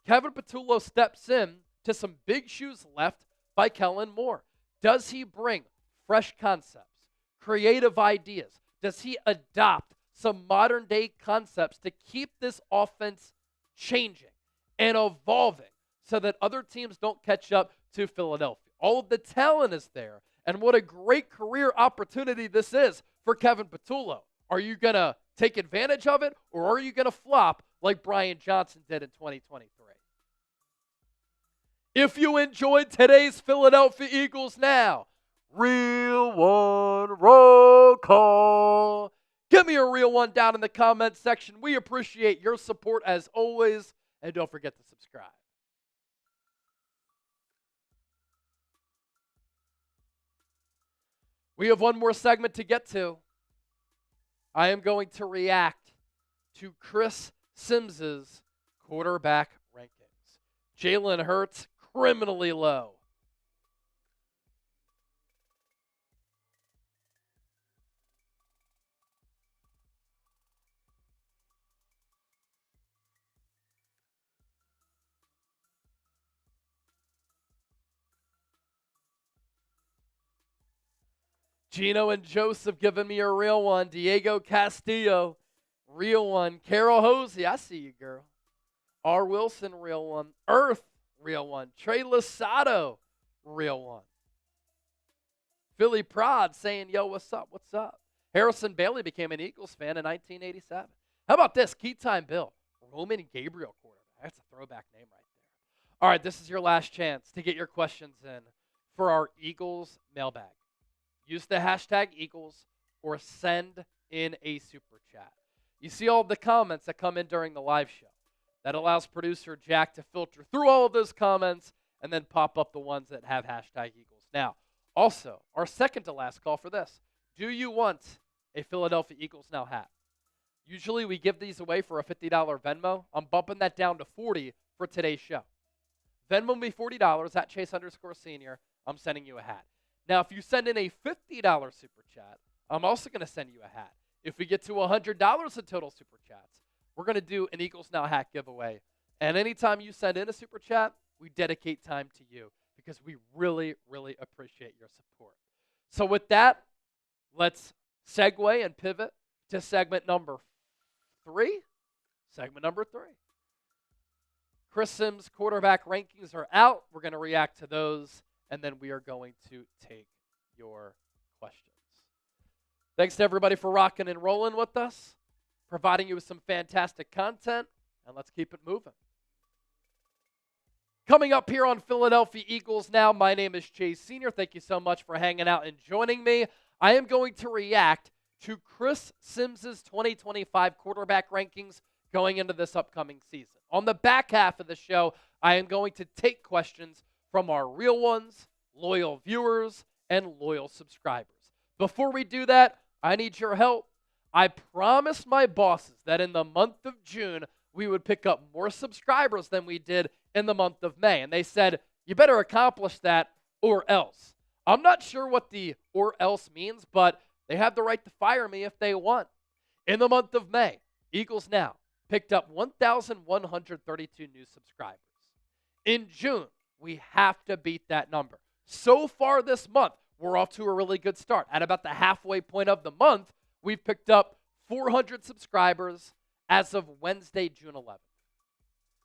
Kevin Patullo steps in to some big shoes left by Kellen Moore. Does he bring fresh concepts, creative ideas? Does he adopt some modern-day concepts to keep this offense changing and evolving so that other teams don't catch up to Philadelphia? All of the talent is there, and what a great career opportunity this is for Kevin Patullo. Are you going to take advantage of it, or are you going to flop like Brian Johnson did in 2023? If you enjoyed today's Philadelphia Eagles Now, real one, roll call. Give me a real one down in the comments section. We appreciate your support as always, and don't forget to subscribe. We have one more segment to get to. I am going to react to Chris Sims's quarterback rankings. Jalen Hurts, criminally low. Gino and Joseph giving me a real one. Diego Castillo, real one. Carol Hosey, I see you, girl. R. Wilson, real one. Earth, real one. Trey Lasado, real one. Philly Prod saying, yo, what's up, what's up? Harrison Bailey became an Eagles fan in 1987. How about this? Key time Bill. Roman Gabriel quarterback. That's a throwback name right there. All right, this is your last chance to get your questions in for our Eagles mailbag. Use the hashtag Eagles or send in a super chat. You see all the comments that come in during the live show. That allows producer Jack to filter through all of those comments and then pop up the ones that have hashtag Eagles. Now, also, our second to last call for this. Do you want a Philadelphia Eagles Now hat? Usually we give these away for a $50 Venmo. I'm bumping that down to $40 for today's show. Venmo me $40 at Chase_Senior. I'm sending you a hat. Now, if you send in a $50 super chat, I'm also going to send you a hat. If we get to $100 in total super chats, we're going to do an Eagles Now hat giveaway. And anytime you send in a super chat, we dedicate time to you because we really, really appreciate your support. So with that, let's segue and pivot to segment number 3. Segment number 3. Chris Sims' quarterback rankings are out. We're going to react to those, and then we are going to take your questions. Thanks to everybody for rocking and rolling with us, providing you with some fantastic content, and let's keep it moving. Coming up here on Philadelphia Eagles Now, my name is Chase Senior. Thank you so much for hanging out and joining me. I am going to react to Chris Sims' 2025 quarterback rankings going into this upcoming season. On the back half of the show, I am going to take questions from our real ones, loyal viewers, and loyal subscribers. Before we do that, I need your help. I promised my bosses that in the month of June, we would pick up more subscribers than we did in the month of May. And they said, you better accomplish that or else. I'm not sure what the or else means, but they have the right to fire me if they want. In the month of May, Eagles Now picked up 1,132 new subscribers. In June, we have to beat that number. So far this month, we're off to a really good start. At about the halfway point of the month, we've picked up 400 subscribers as of Wednesday, June 11th.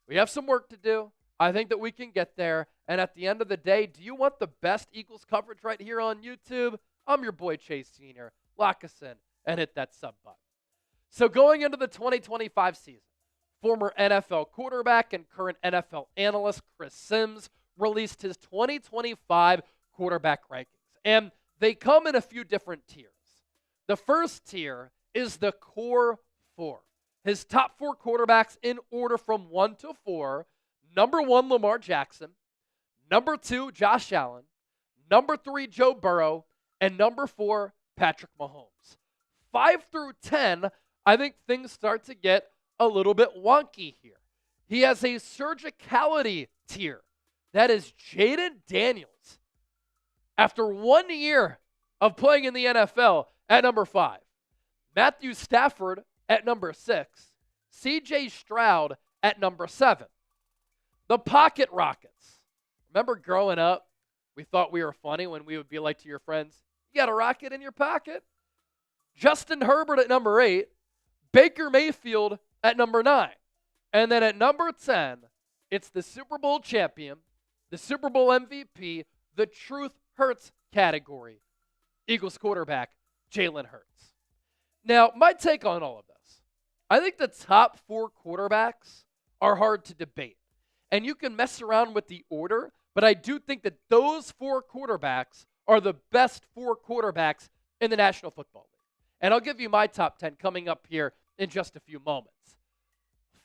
We have some work to do. I think that we can get there. And at the end of the day, do you want the best Eagles coverage right here on YouTube? I'm your boy Chase Sr. Lock us in and hit that sub button. So going into the 2025 season, former NFL quarterback and current NFL analyst Chris Sims released his 2025 quarterback rankings. And they come in a few different tiers. The first tier is the core four. His top four quarterbacks in order from 1 to 4. Number 1, Lamar Jackson. Number 2, Josh Allen. Number 3, Joe Burrow. And number 4, Patrick Mahomes. 5 through 10, I think things start to get a little bit wonky here. He has a surgicality tier. That is Jaden Daniels. After 1 year of playing in the NFL at number 5. Matthew Stafford at number 6. C.J. Stroud at number 7. The Pocket Rockets. Remember growing up, we thought we were funny when we would be like to your friends, you got a rocket in your pocket? Justin Herbert at number 8. Baker Mayfield at number 9. And then at number 10, it's the Super Bowl champion, the Super Bowl MVP, the Truth Hurts category, Eagles quarterback Jalen Hurts. Now, my take on all of this, I think the top 4 quarterbacks are hard to debate. And you can mess around with the order, but I do think that those 4 quarterbacks are the best 4 quarterbacks in the National Football League. And I'll give you my top 10 coming up here in just a few moments.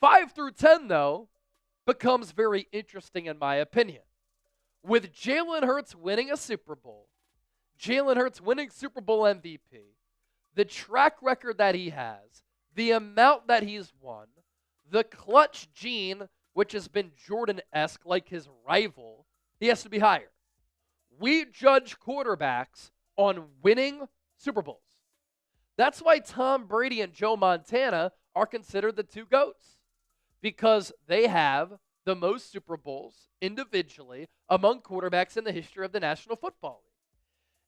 5 through 10, though, becomes very interesting in my opinion. With Jalen Hurts winning a Super Bowl, Jalen Hurts winning Super Bowl MVP, the track record that he has, the amount that he's won, the clutch gene, which has been Jordan-esque like his rival, he has to be higher. We judge quarterbacks on winning Super Bowls. That's why Tom Brady and Joe Montana are considered the 2 GOATs, because they have the most Super Bowls individually among quarterbacks in the history of the National Football League.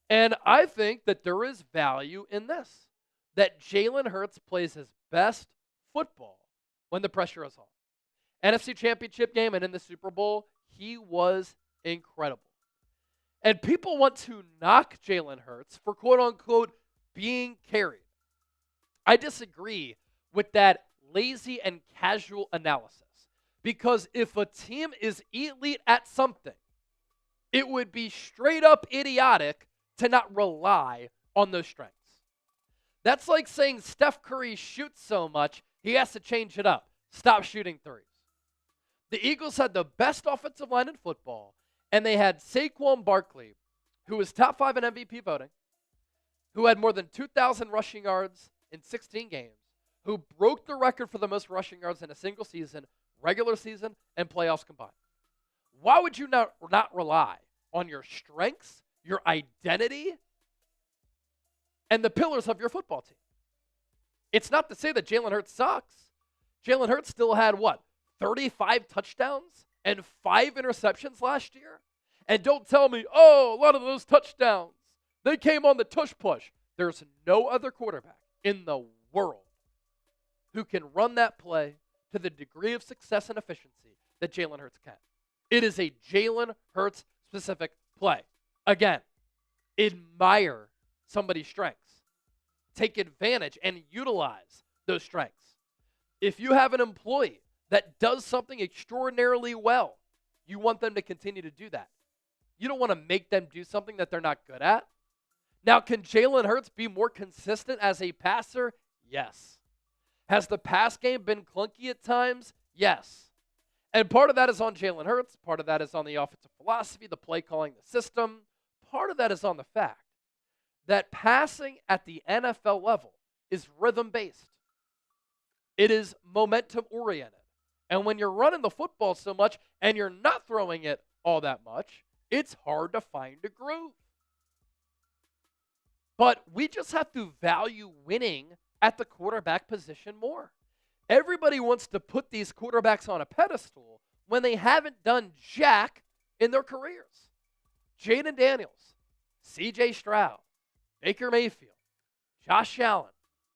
And I think that there is value in this, that Jalen Hurts plays his best football when the pressure is on. NFC Championship game and in the Super Bowl, he was incredible. And people want to knock Jalen Hurts for quote-unquote being carried. I disagree with that lazy and casual analysis, because if a team is elite at something, it would be straight up idiotic to not rely on those strengths. That's like saying Steph Curry shoots so much, he has to change it up. Stop shooting threes. The Eagles had the best offensive line in football, and they had Saquon Barkley, who was top 5 in MVP voting, who had more than 2,000 rushing yards in 16 games, who broke the record for the most rushing yards in a single season, regular season, and playoffs combined. Why would you not rely on your strengths, your identity, and the pillars of your football team? It's not to say that Jalen Hurts sucks. Jalen Hurts still had, 35 touchdowns and 5 interceptions last year? And don't tell me, a lot of those touchdowns, they came on the tush push. There's no other quarterback in the world who can run that play to the degree of success and efficiency that Jalen Hurts can. It is a Jalen Hurts specific play. Again, admire somebody's strengths. Take advantage and utilize those strengths. If you have an employee that does something extraordinarily well, you want them to continue to do that. You don't want to make them do something that they're not good at. Now, can Jalen Hurts be more consistent as a passer? Yes. Has the pass game been clunky at times? Yes. And part of that is on Jalen Hurts. Part of that is on the offensive philosophy, the play calling, the system. Part of that is on the fact that passing at the NFL level is rhythm-based. It is momentum-oriented. And when you're running the football so much and you're not throwing it all that much, it's hard to find a groove. But we just have to value winning at the quarterback position more. Everybody wants to put these quarterbacks on a pedestal when they haven't done jack in their careers. Jaden Daniels, C.J. Stroud, Baker Mayfield, Josh Allen,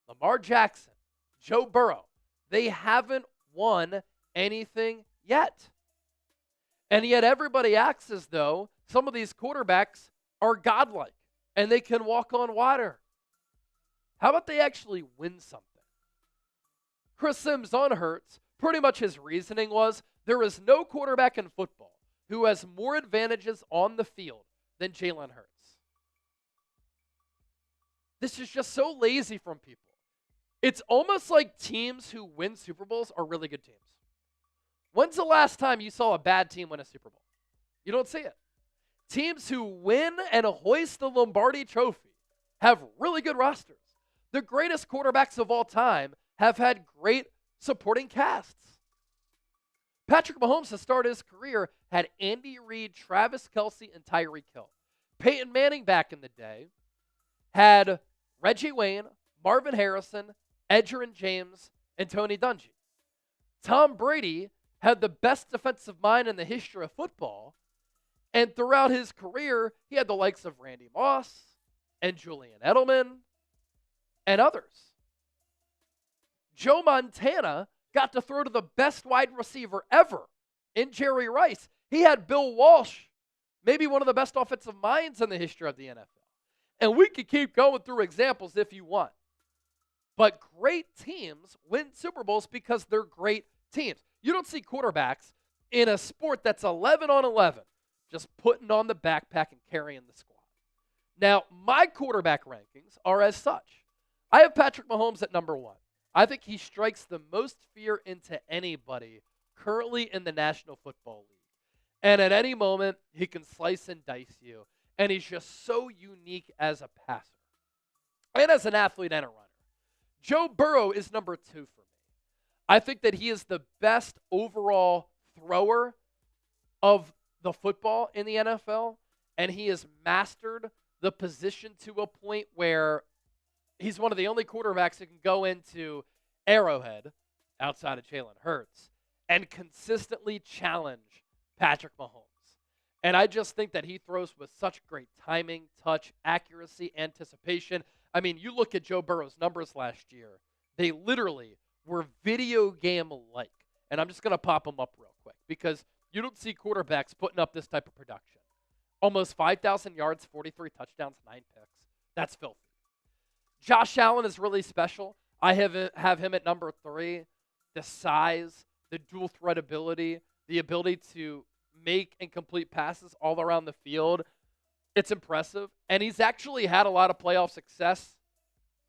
Lamar Jackson, Joe Burrow. They haven't won anything yet. And yet everybody acts as though some of these quarterbacks are godlike and they can walk on water. How about they actually win something? Chris Sims on Hurts, pretty much his reasoning was there is no quarterback in football who has more advantages on the field than Jalen Hurts. This is just so lazy from people. It's almost like teams who win Super Bowls are really good teams. When's the last time you saw a bad team win a Super Bowl? You don't see it. Teams who win and hoist the Lombardi Trophy have really good rosters. The greatest quarterbacks of all time have had great supporting casts. Patrick Mahomes, to start his career, had Andy Reid, Travis Kelce, and Tyreek Hill. Peyton Manning back in the day had Reggie Wayne, Marvin Harrison, Edgerrin James, and Tony Dungy. Tom Brady had the best defensive mind in the history of football, and throughout his career, he had the likes of Randy Moss and Julian Edelman and others. Joe Montana got to throw to the best wide receiver ever in Jerry Rice. He had Bill Walsh, maybe one of the best offensive minds in the history of the NFL. And we could keep going through examples if you want. But great teams win Super Bowls because they're great teams. You don't see quarterbacks in a sport that's 11 on 11 just putting on the backpack and carrying the squad. Now, my quarterback rankings are as such. I have Patrick Mahomes at number 1. I think he strikes the most fear into anybody currently in the National Football League. And at any moment, he can slice and dice you. And he's just so unique as a passer and as an athlete and a runner. Joe Burrow is number 2 for me. I think that he is the best overall thrower of the football in the NFL, and he has mastered the position to a point where he's one of the only quarterbacks that can go into Arrowhead, outside of Jalen Hurts, and consistently challenge Patrick Mahomes. And I just think that he throws with such great timing, touch, accuracy, anticipation. I mean, you look at Joe Burrow's numbers last year. They literally were video game-like. And I'm just going to pop them up real quick because you don't see quarterbacks putting up this type of production. Almost 5,000 yards, 43 touchdowns, 9 picks. That's filthy. Josh Allen is really special. I have him at number 3. The size, the dual threat ability, the ability to make and complete passes all around the field. It's impressive. And he's actually had a lot of playoff success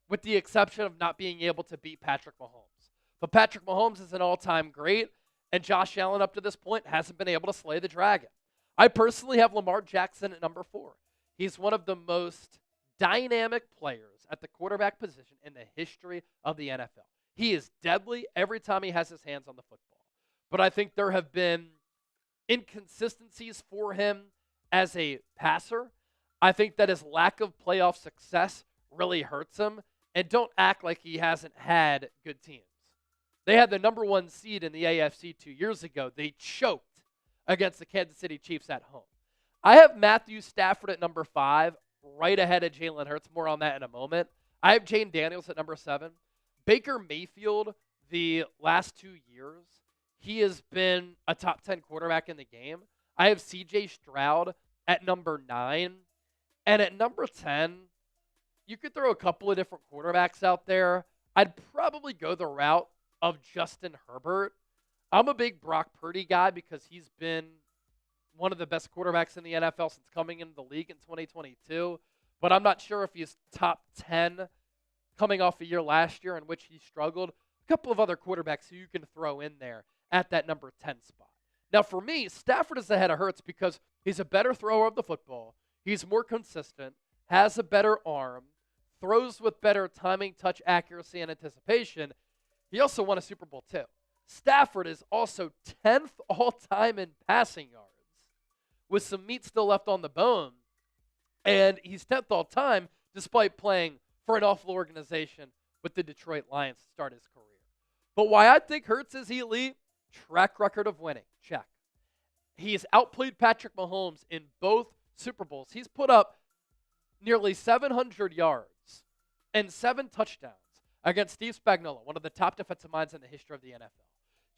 with the exception of not being able to beat Patrick Mahomes. But Patrick Mahomes is an all-time great, and Josh Allen up to this point hasn't been able to slay the dragon. I personally have Lamar Jackson at number 4. He's one of the most dynamic players at the quarterback position in the history of the NFL. He is deadly every time he has his hands on the football. But I think there have been inconsistencies for him as a passer. I think that his lack of playoff success really hurts him. And don't act like he hasn't had good teams. They had the number 1 seed in the AFC 2 years ago. They choked against the Kansas City Chiefs at home. I have Matthew Stafford at number 5, right ahead of Jalen Hurts. More on that in a moment. I have Jaden Daniels at number 7. Baker Mayfield, the last 2 years, he has been a top 10 quarterback in the game. I have C.J. Stroud at number 9. And at number 10, you could throw a couple of different quarterbacks out there. I'd probably go the route of Justin Herbert. I'm a big Brock Purdy guy because he's been one of the best quarterbacks in the NFL since coming into the league in 2022. But I'm not sure if he's top 10 coming off a year last year in which he struggled. A couple of other quarterbacks who you can throw in there at that number 10 spot. Now, for me, Stafford is ahead of Hurts because he's a better thrower of the football. He's more consistent, has a better arm, throws with better timing, touch, accuracy, and anticipation. He also won a Super Bowl too. Stafford is also 10th all-time in passing yards with some meat still left on the bone. And he's 10th all-time despite playing for an awful organization with the Detroit Lions to start his career. But why I think Hurts is elite, track record of winning, check. He's outplayed Patrick Mahomes in both Super Bowls. He's put up nearly 700 yards and 7 touchdowns against Steve Spagnuolo, one of the top defensive minds in the history of the NFL.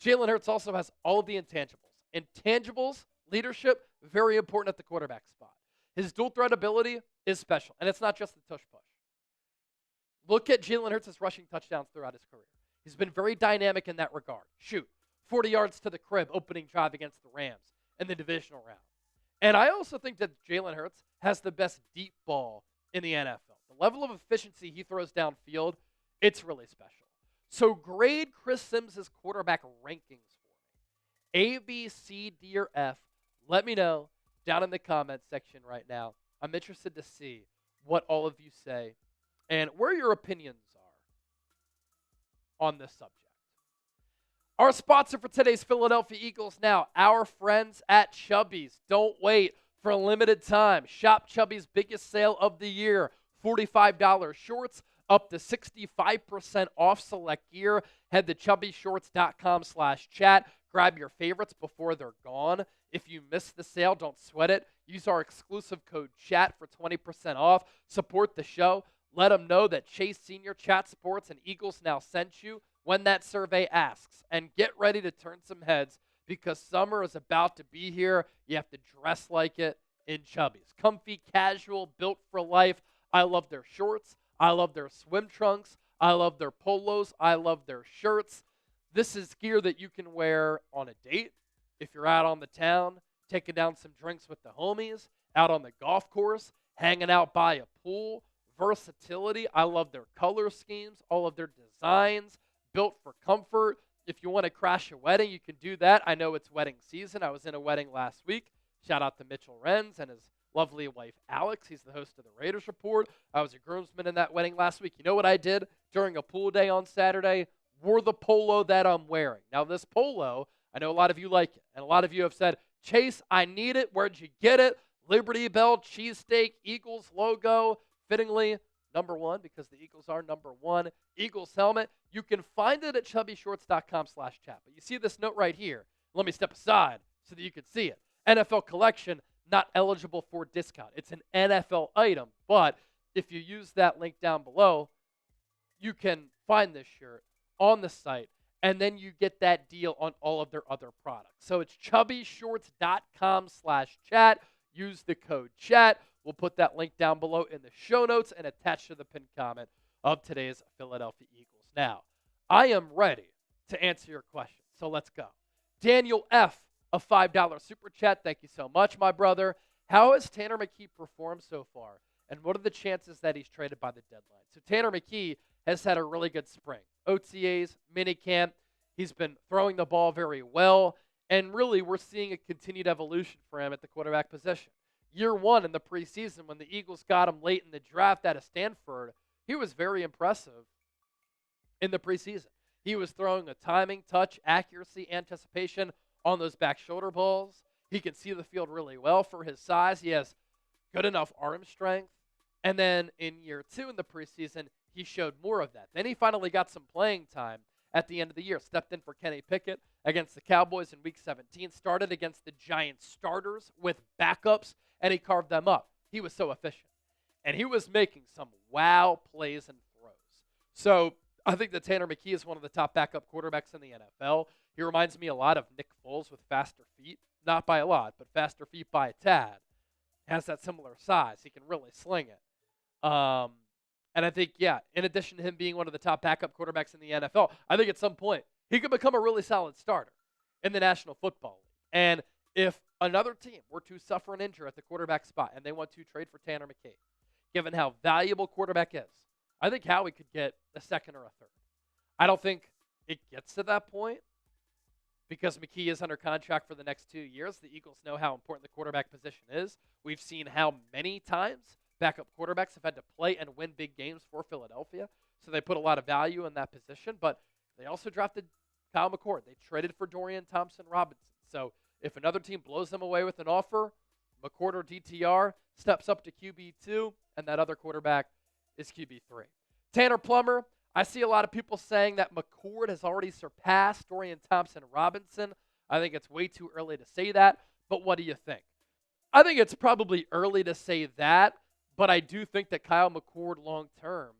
Jalen Hurts also has all of the intangibles. Intangibles, leadership, very important at the quarterback spot. His dual threat ability is special, and it's not just the tush-push. Look at Jalen Hurts' rushing touchdowns throughout his career. He's been very dynamic in that regard. Shoot, 40 yards to the crib, opening drive against the Rams in the divisional round. And I also think that Jalen Hurts has the best deep ball in the NFL. The level of efficiency he throws downfield, it's really special. So grade Chris Sims' quarterback rankings for me. A, B, C, D, or F. Let me know down in the comments section right now. I'm interested to see what all of you say and where your opinions are on this subject. Our sponsor for today's Philadelphia Eagles now, our friends at Chubby's. Don't wait for a limited time. Shop Chubby's biggest sale of the year, $45 shorts, up to 65% off select gear. Head to chubbyshorts.com/chat. Grab your favorites before they're gone. If you miss the sale, don't sweat it. Use our exclusive code CHAT for 20% off. Support the show. Let them know that Chase Senior Chat Sports and Eagles Now sent you when that survey asks. And get ready to turn some heads because summer is about to be here. You have to dress like it in Chubby's. Comfy, casual, built for life. I love their shorts. I love their swim trunks. I love their polos. I love their shirts. This is gear that you can wear on a date, if you're out on the town, taking down some drinks with the homies, out on the golf course, hanging out by a pool. Versatility. I love their color schemes, all of their designs, built for comfort. If you want to crash a wedding, you can do that. I know it's wedding season. I was in a wedding last week. Shout out to Mitchell Renz and his lovely wife, Alex. He's the host of the Raiders Report. I was a groomsman in that wedding last week. You know what I did during a pool day on Saturday? Wore the polo that I'm wearing. Now, this polo, I know a lot of you like it, and a lot of you have said, Chase, I need it. Where'd you get it? Liberty Bell, cheesesteak, Eagles logo. Fittingly, number 1, because the Eagles are number 1. Eagles helmet. You can find it at chubbyshorts.com/chat. But you see this note right here. Let me step aside so that you can see it. NFL collection, not eligible for discount. It's an NFL item, but if you use that link down below, you can find this shirt on the site, and then you get that deal on all of their other products. So it's chubbyshorts.com/chat. Use the code CHAT. We'll put that link down below in the show notes and attached to the pinned comment of today's Philadelphia Eagles. Now, I am ready to answer your questions, so let's go. Daniel F., a $5 super chat. Thank you so much, my brother. How has Tanner McKee performed so far, and what are the chances that he's traded by the deadline? So Tanner McKee has had a really good spring. OTAs, minicamp, he's been throwing the ball very well, and really we're seeing a continued evolution for him at the quarterback position. Year 1 in the preseason, when the Eagles got him late in the draft out of Stanford, he was very impressive in the preseason. He was throwing a timing, touch, accuracy, anticipation on those back shoulder balls. He can see the field really well for his size. He has good enough arm strength. And then in year 2 in the preseason, he showed more of that. Then he finally got some playing time at the end of the year. Stepped in for Kenny Pickett against the Cowboys in Week 17. Started against the Giants starters with backups, and he carved them up. He was so efficient. And he was making some wow plays and throws. So I think that Tanner McKee is one of the top backup quarterbacks in the NFL. He reminds me a lot of Nick Foles with faster feet. Not by a lot, but faster feet by a tad. Has that similar size. He can really sling it. And I think, yeah, in addition to him being one of the top backup quarterbacks in the NFL, I think at some point he could become a really solid starter in the National Football League. And if another team were to suffer an injury at the quarterback spot and they want to trade for Tanner McKee, given how valuable quarterback is, I think Howie could get a second or a third. I don't think it gets to that point because McKee is under contract for the next 2 years. The Eagles know how important the quarterback position is. We've seen how many times backup quarterbacks have had to play and win big games for Philadelphia, so they put a lot of value in that position. But they also drafted Kyle McCord. They traded for Dorian Thompson-Robinson. So if another team blows them away with an offer, McCord or DTR steps up to QB2, and that other quarterback is QB3. Tanner Plummer, I see a lot of people saying that McCord has already surpassed Dorian Thompson-Robinson. I think it's way too early to say that, but what do you think? I think it's probably early to say that, but I do think that Kyle McCord long-term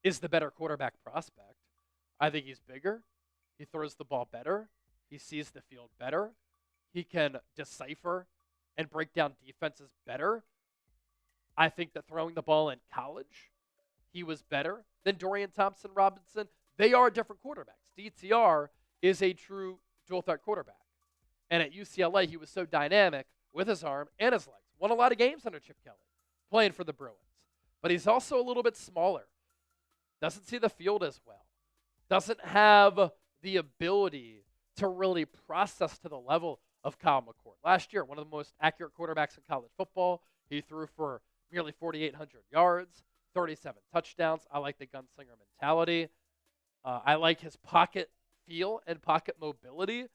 is the better quarterback prospect. I think he's bigger. He throws the ball better. He sees the field better. He can decipher and break down defenses better. I think that throwing the ball in college, he was better than Dorian Thompson-Robinson. They are different quarterbacks. DTR is a true dual-threat quarterback. And at UCLA, he was so dynamic with his arm and his legs. Won a lot of games under Chip Kelly, playing for the Bruins. But he's also a little bit smaller. Doesn't see the field as well. Doesn't have the ability to really process to the level of Kyle McCord. Last year, one of the most accurate quarterbacks in college football. He threw for nearly 4,800 yards, 37 touchdowns. I like the gunslinger mentality. I like his pocket feel and pocket mobility.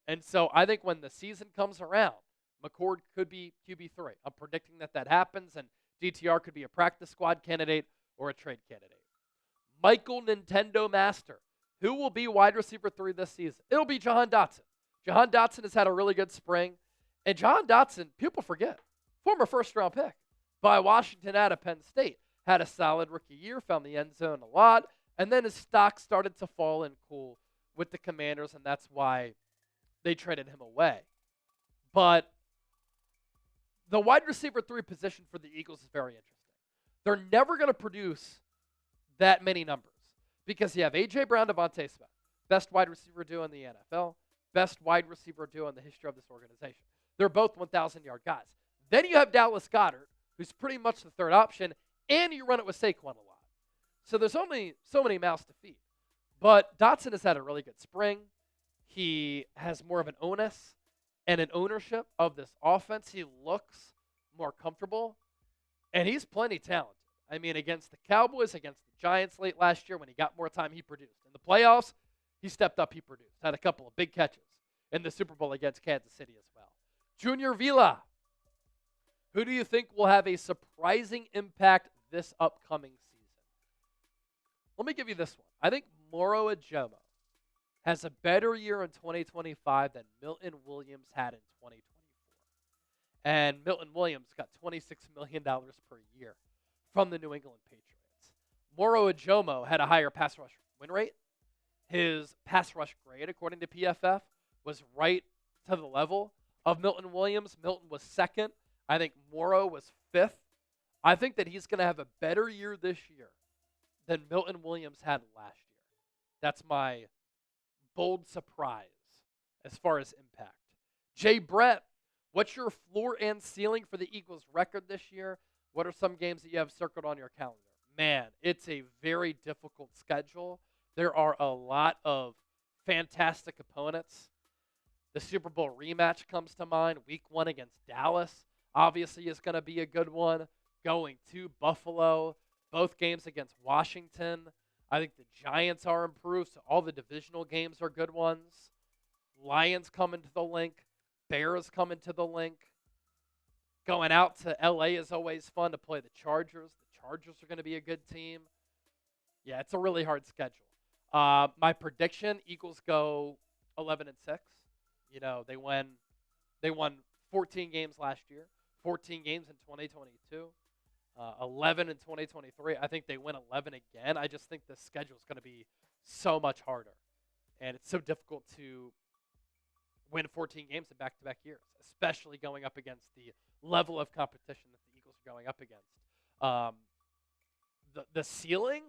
And so I think when the season comes around, McCord could be QB3. I'm predicting that happens, and DTR could be a practice squad candidate or a trade candidate. Michael Nintendo Master. Who will be wide receiver 3 this season? It'll be Jahan Dotson. Jahan Dotson has had a really good spring. And Jahan Dotson, people forget, former first-round pick by Washington out of Penn State. Had a solid rookie year, found the end zone a lot, and then his stock started to fall and cool with the Commanders, and that's why they traded him away. But the wide receiver 3 position for the Eagles is very interesting. They're never going to produce that many numbers because you have A.J. Brown, Devontae Smith, best wide receiver duo in the NFL, best wide receiver duo in the history of this organization. They're both 1,000-yard guys. Then you have Dallas Goedert, who's pretty much the third option, and you run it with Saquon a lot. So there's only so many mouths to feed. But Dotson has had a really good spring. He has more of an onus and an ownership of this offense. He looks more comfortable, and he's plenty talented. I mean, against the Cowboys, against the Giants late last year, when he got more time, he produced. In the playoffs, he stepped up, he produced. Had a couple of big catches in the Super Bowl against Kansas City as well. Junior Vila. Who do you think will have a surprising impact this upcoming season? Let me give you this one. I think Moro Uzomah has a better year in 2025 than Milton Williams had in 2024. And Milton Williams got $26 million per year from the New England Patriots. Moro Uzomah had a higher pass rush win rate. His pass rush grade, according to PFF, was right to the level of Milton Williams. Milton was second. I think Moro was fifth. I think that he's going to have a better year this year than Milton Williams had last year. That's my bold surprise as far as impact. Jay Brett, what's your floor and ceiling for the Eagles' record this year? What are some games that you have circled on your calendar? Man, it's a very difficult schedule. There are a lot of fantastic opponents. The Super Bowl rematch comes to mind. Week 1 against Dallas obviously is going to be a good one. Going to Buffalo, both games against Washington. I think the Giants are improved, so all the divisional games are good ones. Lions come into the link. Bears come into the link. Going out to L.A. is always fun to play the Chargers. The Chargers are going to be a good team. Yeah, it's a really hard schedule. My prediction, Eagles go 11-6. You know, they won 14 games last year, 14 games in 2022. 11 in 2023. I think they win 11 again. I just think the schedule is going to be so much harder. And it's so difficult to win 14 games in back-to-back years, especially going up against the level of competition that the Eagles are going up against. The ceiling,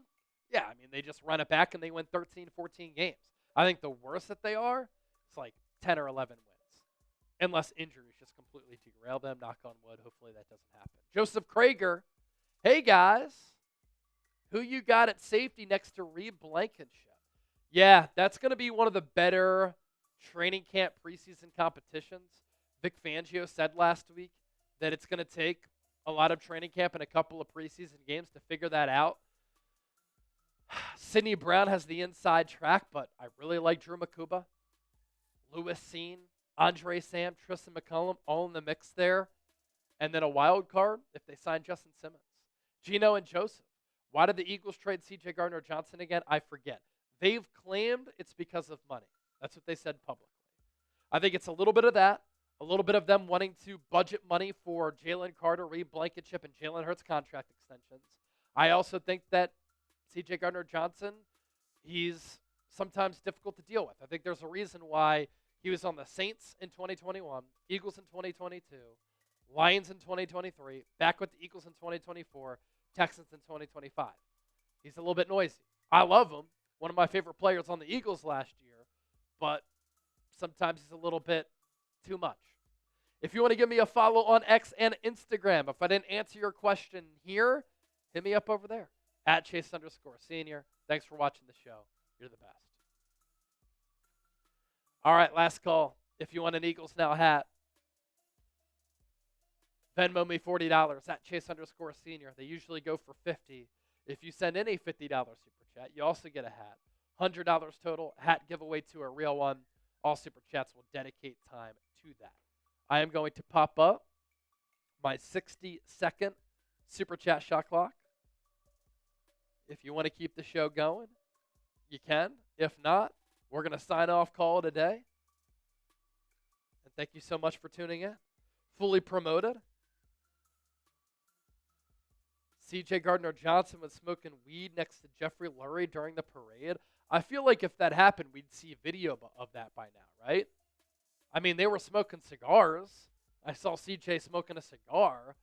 yeah, I mean, they just run it back and they win 13, 14 games. I think the worst that they are, it's like 10 or 11 wins, unless injuries just completely derail them. Knock on wood. Hopefully that doesn't happen. Joseph Krager. Hey, guys, who you got at safety next to Reed Blankenship? Yeah, that's going to be one of the better training camp preseason competitions. Vic Fangio said last week that it's going to take a lot of training camp and a couple of preseason games to figure that out. Sidney Brown has the inside track, but I really like Drew Makuba, Lewis Seen, Andre Sam, Tristan McCullum, all in the mix there. And then a wild card if they sign Justin Simmons. Gino and Joseph, Why did the Eagles trade C.J. Gardner-Johnson again? I forget. They've claimed it's because of money. That's what they said publicly. I think it's a little bit of that, a little bit of them wanting to budget money for Jalen Carter, Reed Blankenship, and Jalen Hurts contract extensions. I also think that C.J. Gardner-Johnson, he's sometimes difficult to deal with. I think there's a reason why he was on the Saints in 2021, Eagles in 2022, Lions in 2023, back with the Eagles in 2024, Texans in 2025. He's a little bit noisy. I love him. One of my favorite players on the Eagles last year, but sometimes he's a little bit too much. If you want to give me a follow on X and Instagram, if I didn't answer your question here, hit me up over there, at Chase_Senior. Thanks for watching the show. You're the best. All right, last call. If you want an Eagles Now hat, Venmo me $40 at Chase_Senior. They usually go for $50. If you send in a $50 super chat, you also get a hat. $100 total, hat giveaway to a real one. All super chats will dedicate time to that. I am going to pop up my 60-second super chat shot clock. If you want to keep the show going, you can. If not, we're going to sign off, call it a day. And thank you so much for tuning in. Fully promoted. C.J. Gardner-Johnson was smoking weed next to Jeffrey Lurie during the parade. I feel like if that happened, we'd see video of that by now, right? I mean, they were smoking cigars. I saw C.J. smoking a cigar.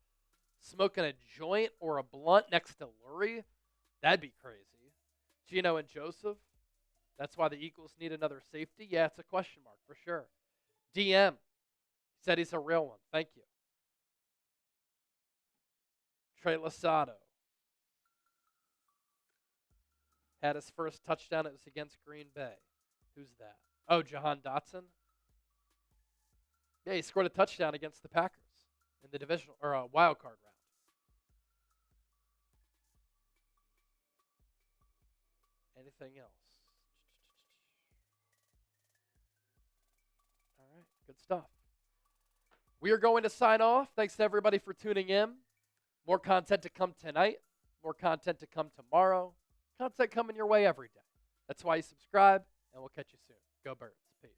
Smoking a joint or a blunt next to Lurie, that'd be crazy. Gino and Joseph, that's why the Eagles need another safety? Yeah, it's a question mark for sure. DM said he's a real one. Thank you. Trey Lovato had his first touchdown. It was against Green Bay. Who's that? Oh, Jahan Dotson. Yeah, he scored a touchdown against the Packers in the divisional or wild card round. Anything else? All right, good stuff. We are going to sign off. Thanks to everybody for tuning in. More content to come tonight. More content to come tomorrow. Content coming your way every day. That's why you subscribe, and we'll catch you soon. Go Birds. Peace.